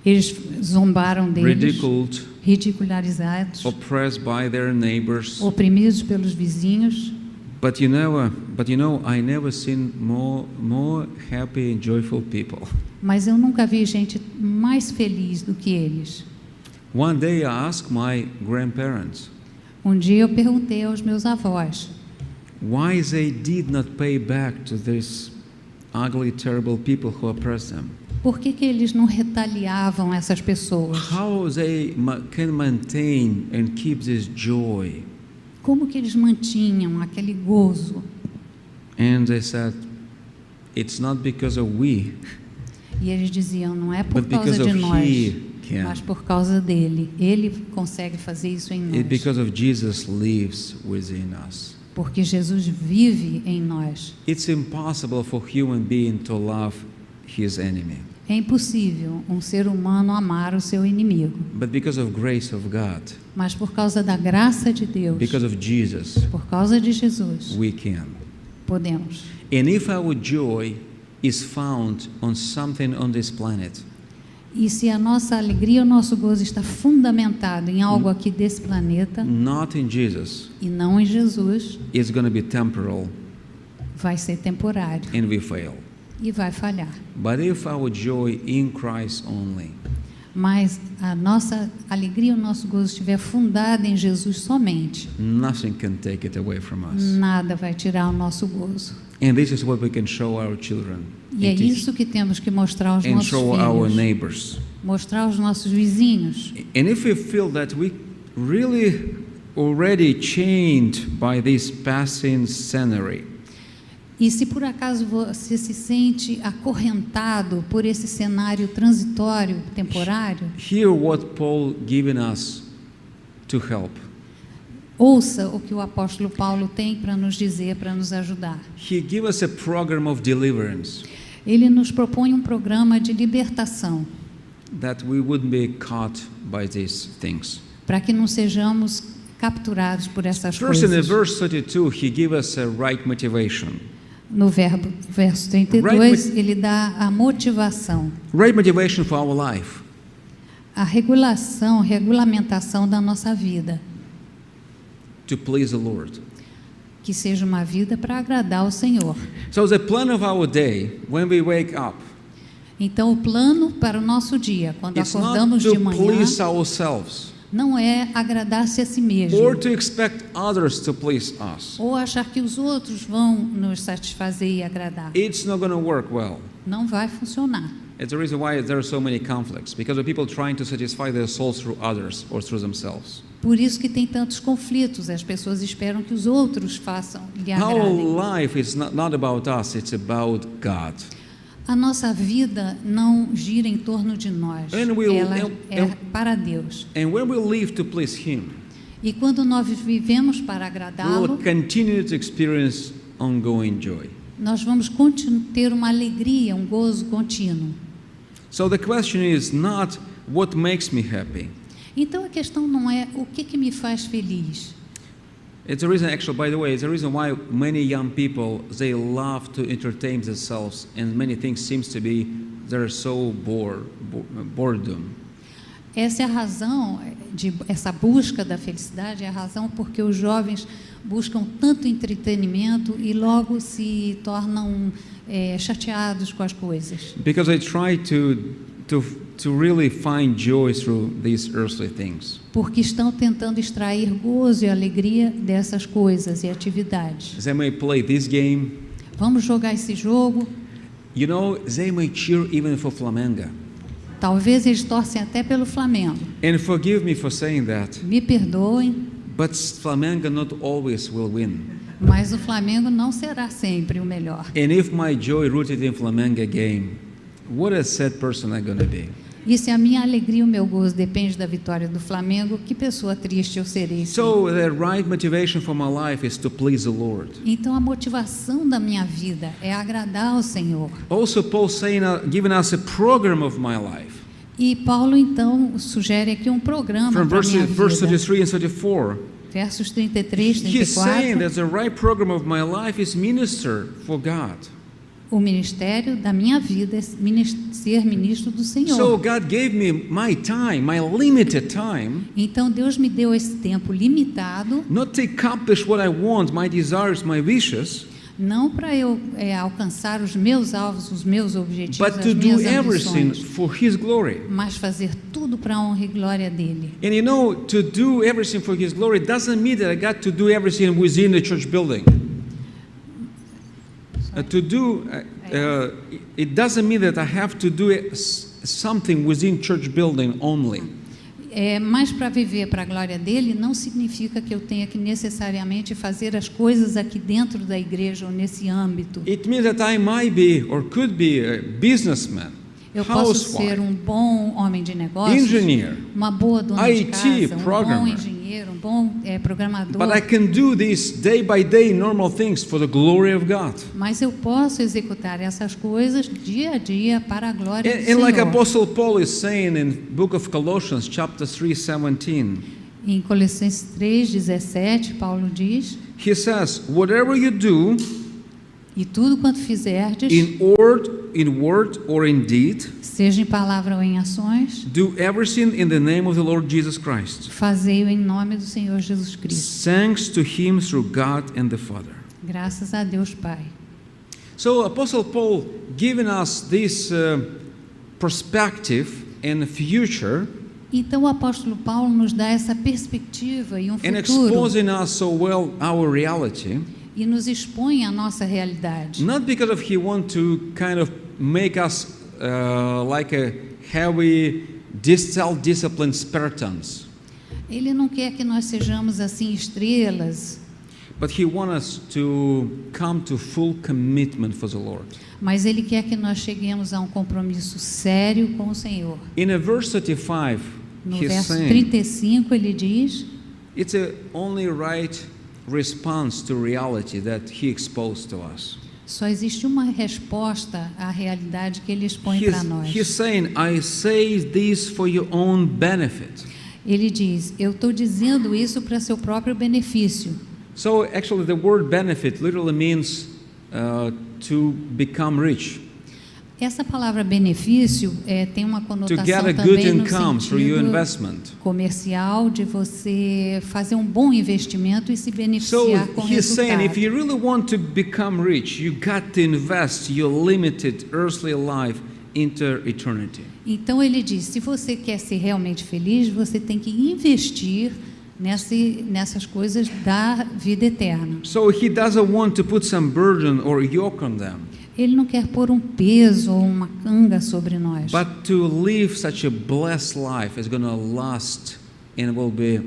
Eles zombaram deles, ridiculed, ridicularizados, oppressed by their neighbors. oprimidos pelos vizinhos. But you know, I never seen more happy and joyful people. Mas eu nunca vi gente mais feliz do que eles. One day I asked my grandparents Dia eu perguntei aos meus avós why they did not pay back to these ugly, terrible people who oppressed them. por que eles não retaliavam essas pessoas. How they can maintain and keep this joy. Como que eles mantinham aquele gozo. And they said, it's not because of we, E eles diziam, não é por but because causa of de nós, He can. mas por causa dele. Ele consegue fazer isso em It's nós. because of Jesus lives within us. Porque Jesus vive em nós. It's impossible for human being to love his enemy. É impossível um ser humano amar o seu inimigo. But because of grace of God, Mas por causa da graça de Deus, because of Jesus, por causa de Jesus, we can. podemos. And if our joy is found on something on this planet, E se a nossa alegria, o nosso gozo está fundamentado em algo aqui desse planeta not in Jesus, e não em Jesus, it's going to be temporal vai ser temporário and we fail. e vai falhar. But if our joy in Christ only, mas a nossa alegria, o nosso gozo estiver fundado em Jesus somente, nothing can take it away from us. nada vai tirar o nosso gozo. And this is what we can show our children E é and, teach, isso que temos que mostrar aos and nossos show our filhos, neighbors. mostrar aos nossos vizinhos. And if we feel that we really already chained by this passing scenery, E se por acaso você se sente acorrentado por esse cenário transitório, temporário, hear what Paul given us to help. ouça o que o apóstolo Paulo tem para nos dizer, para nos ajudar. He gave us a program of deliverance Ele nos propõe um programa de libertação, that we wouldn't be caught by these things. para que não sejamos capturados por essas First, in the coisas. verse 32, he gave us a right motivation. No verso 32, ele dá a motivação, Right motivation for our life. a regulamentação da nossa vida, To please the Lord. que seja uma vida para agradar ao Senhor. So the plan of our day, when we wake up, Então, o plano para o nosso dia, quando it's not acordamos de to manhã, please ourselves não é agradar-se a si mesmo, or to expect others to please us. ou achar que os outros vão nos satisfazer e agradar. It's not going to work well. Não vai funcionar. It's the reason why there are so many conflicts, because of people trying to satisfy their souls through others or through themselves. Por isso que tem tantos conflitos. As pessoas esperam que os outros façam, lhe agradem. Our life is not about us, it's about God. A nossa vida não gira em torno de nós. And we'll- Ela and- é para Deus. And when we live to please Him, E quando nós vivemos para we will agradá-lo, continue to experience ongoing joy. nós vamos ter uma alegria, um gozo contínuo. So the question is not what makes me happy. Então a questão não é o que me faz feliz. It's the reason, actually, by the way, it's the reason why many young people, they love to entertain themselves, and many things seems to be, they're so boredom. Essa é a razão de essa busca da felicidade, é a razão porque os jovens buscam tanto entretenimento e logo se tornam chateados com as coisas. Because they try to really find joy through these earthly things. Porque estão tentando extrair gozo e alegria dessas coisas e atividades. They may play this game, Vamos jogar esse jogo. you know, they may cheer even for Flamengo. Talvez eles torcem até pelo Flamengo. And forgive me for saying that, Me perdoem, but Flamengo not always will win. mas o Flamengo não será sempre o melhor. And if my joy rooted in Flamengo game, what a sad person I'm going to be. E se a minha alegria e o meu gozo depende da vitória do Flamengo, que pessoa triste eu serei. sim. So the right motivation for my life is to please the Lord. Então a motivação da minha vida é agradar ao Senhor. Also, Paul saying, giving us a program of my life. E Paulo então sugere aqui um programa From para a minha verse vida. 33 and 34, Versos 33, he's saying 34. that the right program of my life is minister for God. O ministério da minha vida é ser ministro do Senhor. So God gave me my time, my limited time, Então Deus me deu esse tempo limitado, not to accomplish what I want, my desires, my wishes, não para eu alcançar os meus alvos, os meus objetivos, but to as do minhas everything ambições, for His glory. mas fazer tudo para a honra e glória dele. And you know, to do everything for His glory doesn't mean that I got to do everything within the church building. It doesn't mean that I have to do something within church building only. Mas para viver para a glória dele não significa que eu tenha que necessariamente fazer as coisas aqui dentro da igreja ou nesse âmbito. It means that I might be or could be a businessman, Eu posso ser housewife, um bom homem de negócios, engineer, uma boa dona de IT casa, um bom programmer. engenheiro, um bom programador. but I can do these day by day normal things for the glory of God. Mas eu posso executar essas coisas dia a dia para a glória do And Senhor. like Apostle Paul is saying in book of Colossians chapter 3:17, Em Colossenses 3:17, Paulo diz: he says, whatever you do, e tudo quanto fizerdes, in word or in deed, seja em palavra ou em ações, do everything in the name of the Lord Jesus Christ, fazei-o em nome do Senhor Jesus Cristo. thanks to Him through God and the Father. Graças a Deus Pai. So Apostle Paul giving us this perspective and future, Então o apóstolo Paulo nos dá essa perspectiva e um and futuro exposing us so well our reality, e nos expõe a nossa realidade. not because of he want to kind of make us like a heavy, self-disciplined Spartans, Ele não quer que nós sejamos assim estrelas, but he wants us to come to full commitment for the Lord. mas ele quer que nós cheguemos a um compromisso sério com o Senhor. In a verse 35, No he's verso saying, 35 ele diz: it's a only right response to reality that he exposed to us. só existe uma resposta à realidade que ele expõe para nós. He's saying, I say this for your own benefit. Ele diz: eu estou dizendo isso para seu próprio benefício. So actually the word benefit literally means to become rich, Essa palavra benefício tem uma to conotação get a good também no income through your sentido investment. comercial, de você fazer um bom investimento e se So beneficiar com o he's saying, if resultado. you really want to become rich, you got to invest your limited earthly life into eternity. Então ele diz: se você quer ser realmente feliz, você tem que investir nessas coisas da vida eterna. So he doesn't want to put some burden or yoke on them, Ele não quer pôr um peso ou uma canga sobre nós, but to live such a blessed life is going to last and will be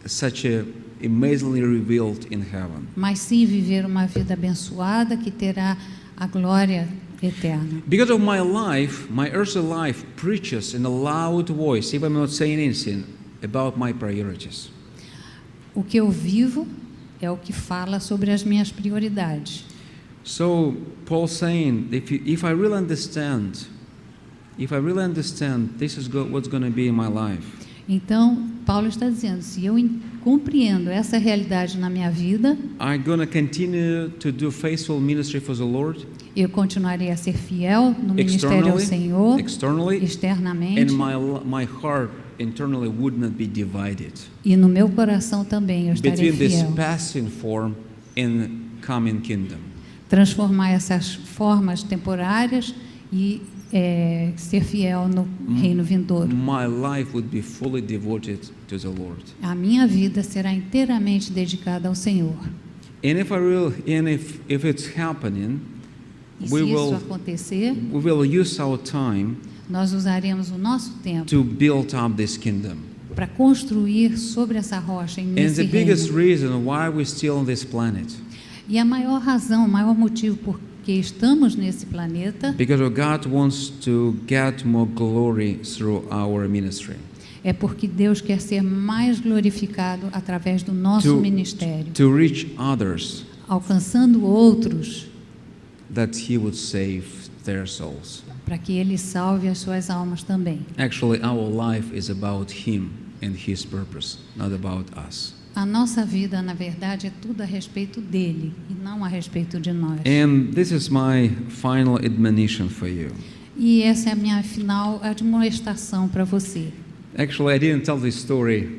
such a amazingly revealed in heaven. mas sim viver uma vida abençoada que terá a glória eterna. Because of my life, my earthly life preaches in a loud voice, even not saying anything, about my priorities. O que eu vivo é o que fala sobre as minhas prioridades. So Paul's saying, if I really understand, this is what's going to be in my life. Então, Paulo está dizendo: se eu compreendo essa realidade na minha vida, I'm going to continue to do faithful ministry for the Lord, eu continuarei a ser fiel no ministério ao Senhor, externally, externamente, and my heart internally would not be divided e no meu coração também eu estarei between this fiel. passing form and coming kingdom. Transformar essas formas temporárias e ser fiel no reino vindouro. My life would be fully devoted to the Lord. A minha vida será inteiramente dedicada ao Senhor. And if it's happening, E se we isso acontecer, will use our time nós usaremos o nosso tempo to build up this kingdom. para construir sobre essa rocha, And nesse the biggest reino. reason why we're still on this planet, E a maior razão, o maior motivo por que estamos nesse planeta because God wants to get more glory through our ministry. é porque Deus quer ser mais glorificado através do nosso ministério, To reach others, alcançando outros that He would save their souls. para que Ele salve as suas almas também. Actually, our life is about Him and His purpose, not about us. A nossa vida, na verdade, é tudo a respeito dele e não a respeito de nós. And this is my final admonition for you. E essa é a minha final admoestação para você. Actually, I didn't tell this story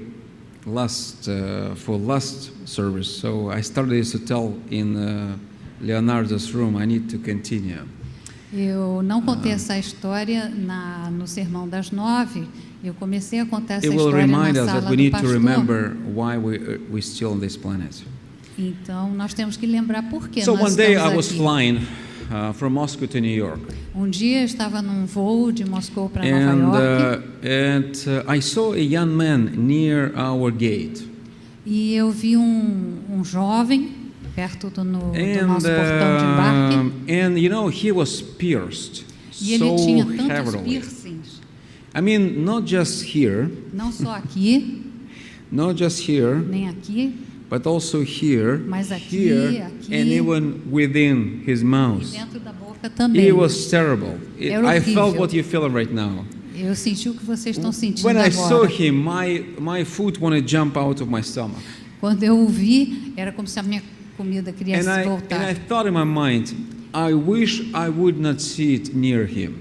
for last service, so I started this to tell in Leonardo's room. I need to continue. Eu não contei essa história no Sermão das 9. Eu comecei a contar essa It will história na remind us that sala we do need to pastor. remember why we're still on this planet. Então, nós temos que lembrar por que So nós one day I estamos was aqui. flying from Moscow to New York, Um dia eu estava num voo de Moscou para Nova York I saw a young man near our gate, e eu vi um jovem perto do nosso portão de embarque and you know he was pierced e ele so tinha tantos heavily. piercings, I mean, not just here, não só aqui, nem aqui, but also here, mas aqui, here, aqui, and even within his e mouth. dentro da boca também. It was terrible. Era I felt horrível. what you're feeling right now. Eu senti o que vocês estão sentindo When I saw agora. him, my food wanted to jump out of my stomach. Quando eu o vi, era como se a minha comida quisesse And I voltar. thought in my mind, I wish I would not sit near him.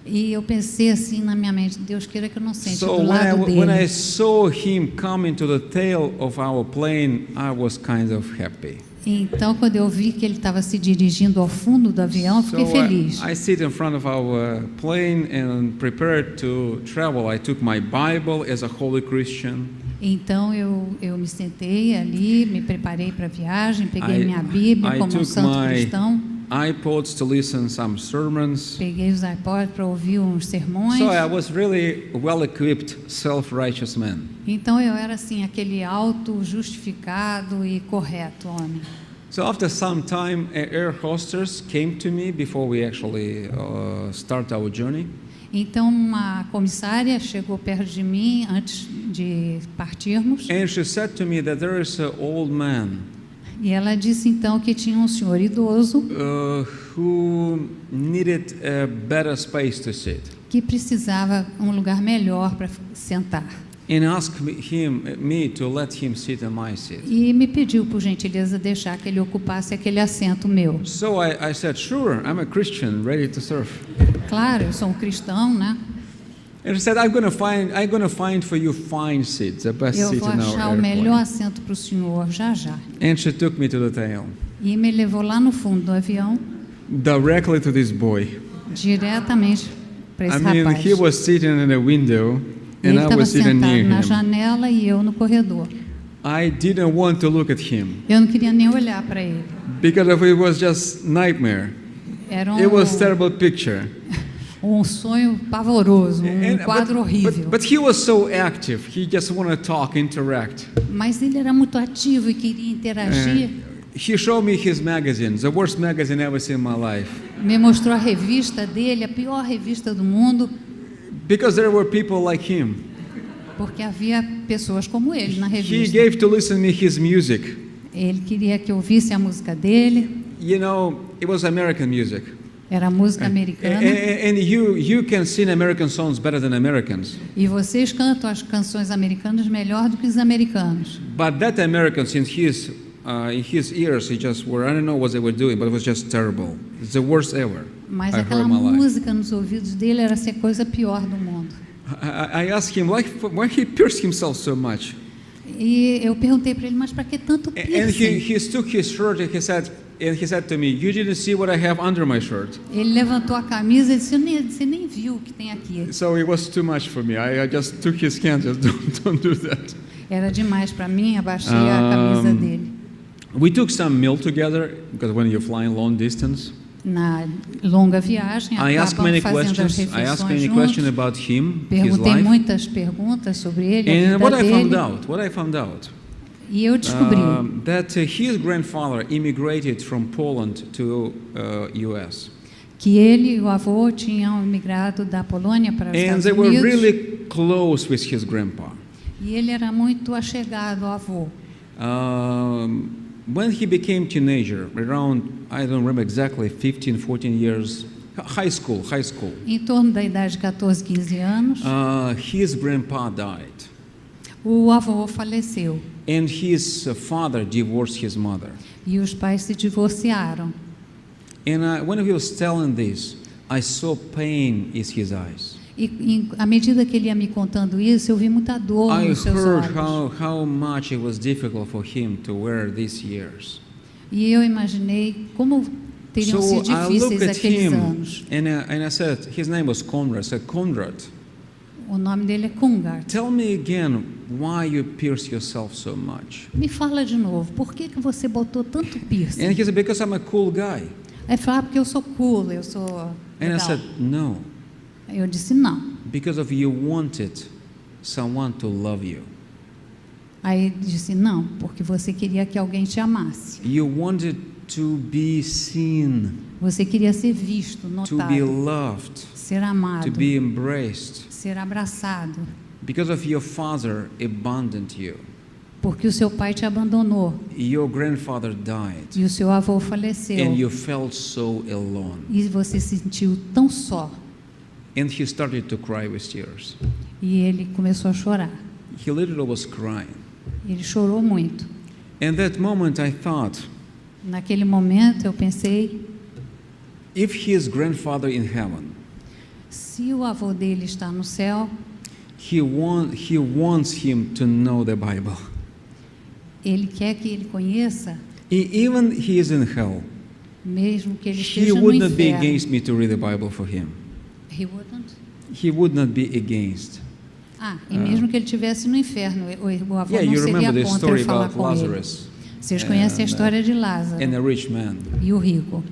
E eu pensei assim na minha mente: Deus queira que eu não sente So do lado when I dele. saw him coming to the tail of our plane, I was kind of happy. Então, quando eu vi que ele estava se dirigindo ao fundo do avião, eu fiquei feliz. I sit in front of our plane and prepared to travel. I took my Bible as a holy Christian. Então, eu me sentei ali, me preparei para a viagem, peguei minha Bíblia como um santo cristão. iPods to listen some sermons. Peguei os iPods para ouvir uns sermões. So I was really well-equipped, self-righteous man. Então eu era assim, aquele auto-justificado e correto homem. So after some time, an air hostess came to me before we actually start our journey. Então uma comissária chegou perto de mim antes de partirmos. And she said to me that there is an old man E ela disse então que tinha um senhor idoso who needed a better space to sit. que precisava um lugar melhor para sentar. And asked me to let him sit on my seat. E me pediu, por gentileza, deixar que ele ocupasse aquele assento meu. So I said, sure, I'm a Christian, ready to serve. Claro, eu sou um cristão, né? And she said, I'm going to find for you fine seats, the best Eu seat vou in our achar o melhor airplane. assento para o senhor já já. And she took me to the tail, E me levou lá no fundo do avião, directly to this boy. diretamente para esse I mean, rapaz. he was sitting in a window, Ele and I estava was sitting sentado near na him. janela e eu no corredor. I didn't want to look at him Eu não queria nem olhar para ele. because it was just nightmare. Era It was terrible picture. um sonho pavoroso, um quadro horrível. But he was so active. He just wanted to talk, interact. Mas ele era muito ativo e queria interagir. He showed me his magazines, the worst magazine I've ever seen in my life. Me mostrou a revista dele, a pior revista do mundo, Because there were people like him. porque havia pessoas como ele na He revista. gave to listen to me his music. Ele queria que eu ouvisse a música dele, You know, it was American music. era música americana. And you can sing American songs better than Americans. E vocês cantam as canções americanas melhor do que os americanos. But that American, in his ears, he just were, I don't know what they were doing, but it was just terrible. It's the worst ever Mas I heard aquela in my life. música nos ouvidos dele era a coisa pior do mundo. I asked him, why he pierced himself so much? E eu perguntei para ele, mas para que tanto And piercing? he took his shirt and he said to me, you didn't see what I have under my shirt. Ele levantou a camisa e disse, você nem viu o que tem aqui. So it was too much for me. I just took his hand, just don't do that. Era demais para mim, abaixei a camisa dele. We took some meal together, because when you're flying long distance, Na longa viagem, I asked acabam many fazendo as questions. I asked refeições many questions juntos. about him, his Perguntei life. muitas perguntas sobre ele, a And vida what I found dele. out, E eu descobri that his grandfather immigrated from Poland to U.S. que ele e o avô tinham imigrado da Polônia para os And Estados they were Unidos. really close with his grandpa. E ele era muito achegado ao avô. When he became teenager, around, I don't remember exactly, 15, 14 years, high school, Em torno da idade de 14, 15 anos, his grandpa died. o avô faleceu And his father divorced his mother. e os pais se divorciaram. And when he was telling this, I saw pain in his eyes. À medida que ele ia me contando isso, eu vi muita dor I nos seus heard olhos. how much it was difficult for him to wear these years. E eu imaginei como teriam So sido I looked difíceis at aqueles him anos. and I said, his name was Conrad. I said, Conrad, O nome dele é Kungart. tell me again why you pierce yourself so much. Me fala de novo, por que você botou tanto piercing? And he said, because I'm a cool guy. Aí falou, porque eu sou cool, eu sou And I legal. said, no, Aí eu disse, não. because of you wanted someone to love you. Aí ele disse, não, porque você queria que alguém te amasse. You wanted to be seen, Você queria ser visto, to be notado, loved, ser to amado, be embraced. ser abraçado. Because of your father abandoned you. Porque o seu pai te abandonou Your grandfather died. e o seu avô faleceu. And you felt so alone. E você se sentiu tão só. And he started to cry with tears. E ele começou a chorar. He literally was crying. Ele chorou muito. And that moment I thought, Naquele momento eu pensei, if his grandfather in heaven, se o avô dele está no céu, he wants him to know the Bible. ele quer que ele conheça Even he is in hell, mesmo que ele he esteja no would not be inferno. against me to read the Bible for him. He wouldn't? He would not be against. E mesmo que ele estivesse no inferno, o avô Yeah, não you remember seria the contra story eu falar about com ele. Lazarus Vocês conhecem a história de Lázaro and a rich man. e o rico.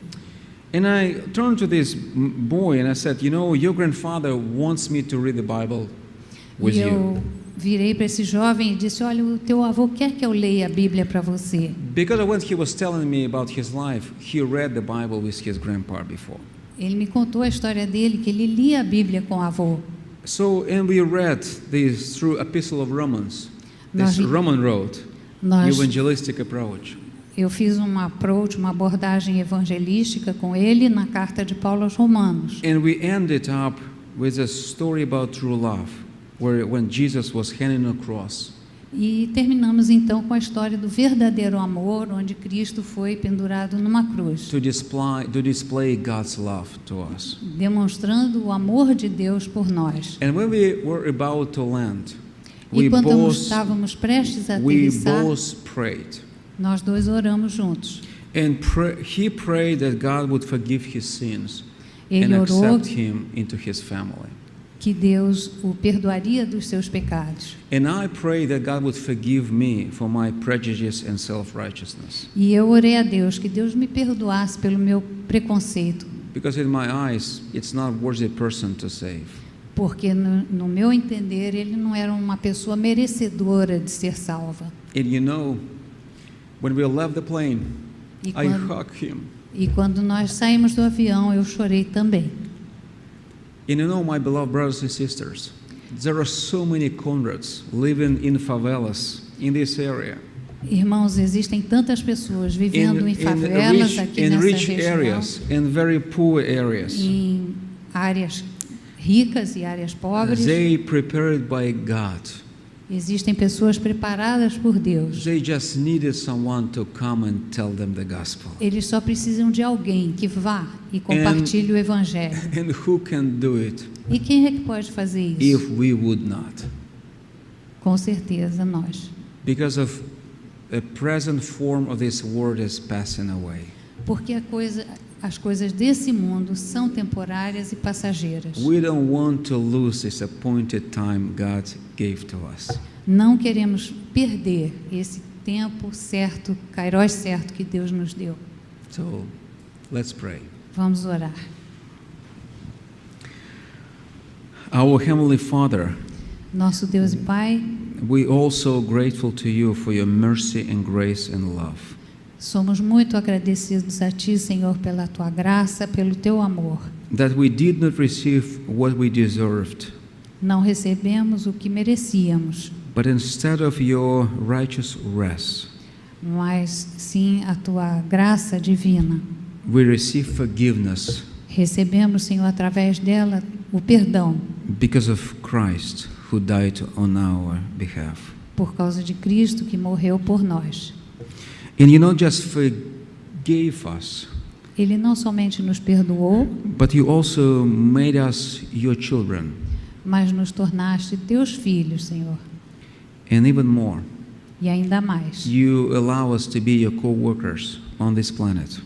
And I turned to this boy and I said, you know, your grandfather wants me to read the Bible with E you. eu virei para esse jovem e disse: olha, o teu avô quer que eu leia a Bíblia para você. Because when he was telling me about his life, he read the Bible with his grandpa before. Ele me contou a história dele, que ele lia a Bíblia com o avô. So, and we read this through Epistle of Romans, this Nós- Roman road, Nós, evangelistic approach. eu fiz uma abordagem evangelística com ele na carta de Paulo aos Romanos. And we ended up with a story about true love, where when Jesus was hanging on a cross, E terminamos então com a história do verdadeiro amor, onde Cristo foi pendurado numa cruz, to display God's love to us. demonstrando o amor de Deus por nós. And when we were about to land, E quando estávamos prestes a we aterrissar, both prayed. nós dois oramos juntos. And he prayed that God would forgive his sins Ele and orou accept him into his family. que Deus o perdoaria dos seus pecados. And I pray that God would forgive me for my prejudice and self-righteousness. E eu orei a Deus que Deus me perdoasse pelo meu preconceito, Because in my eyes, it's not worthy person to save. porque no meu entender ele não era uma pessoa merecedora de ser salva. And you know, when we left the plane, E I quando, hugged him. e quando nós saímos do avião, eu chorei também. And you know, my beloved brothers and sisters, there are so many Conrads living in favelas in this area. Irmãos, existem tantas pessoas vivendo em favelas aqui in nessa rich região, areas and very poor areas. em áreas ricas e áreas pobres. They prepared by God. Existem pessoas preparadas por Deus. They just needed someone to come and tell them the gospel. Eles só precisam de alguém que vá e compartilhe o Evangelho. And who can do it E quem é que pode fazer isso? if we would not? Com certeza nós. Because of the present form of this world is passing away. Porque as coisas desse mundo são temporárias e passageiras. We don't want to lose this appointed time God gave to us. Não queremos perder esse tempo certo, kairos certo que Deus nos deu. So, let's pray. Vamos orar. Our Heavenly Father, Nosso Deus e Pai, we also grateful to you for your mercy and grace and love. somos muito agradecidos a Ti, Senhor, pela Tua graça, pelo Teu amor. That we did not receive what we deserved, Não recebemos o que merecíamos, but instead of your righteous wrath, mas sim a Tua graça divina. we receive forgiveness Recebemos, Senhor, através dela o perdão, because of Christ who died on our behalf. por causa de Cristo que morreu por nós. And you not just forgave us, Ele não somente nos perdoou, but you also made us your children, mas nos tornaste Teus filhos, Senhor. and even more, E ainda mais, you allow us to be your co-workers on this planet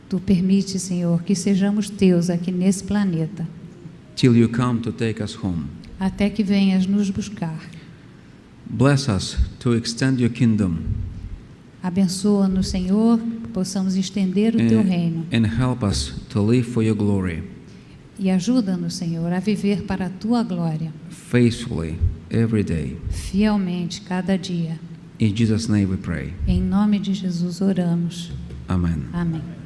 Tu permite, Senhor, que sejamos Teus aqui nesse planeta, till you come to take us home. até que venhas nos buscar. Bless us to extend your kingdom Abençoa-nos, Senhor, que possamos estender o Teu reino. and help us to live for your glory E ajuda-nos, Senhor, a viver para a Tua glória, faithfully every day. fielmente, cada dia. In Jesus' name we pray. Em nome de Jesus oramos. Amen. Amém.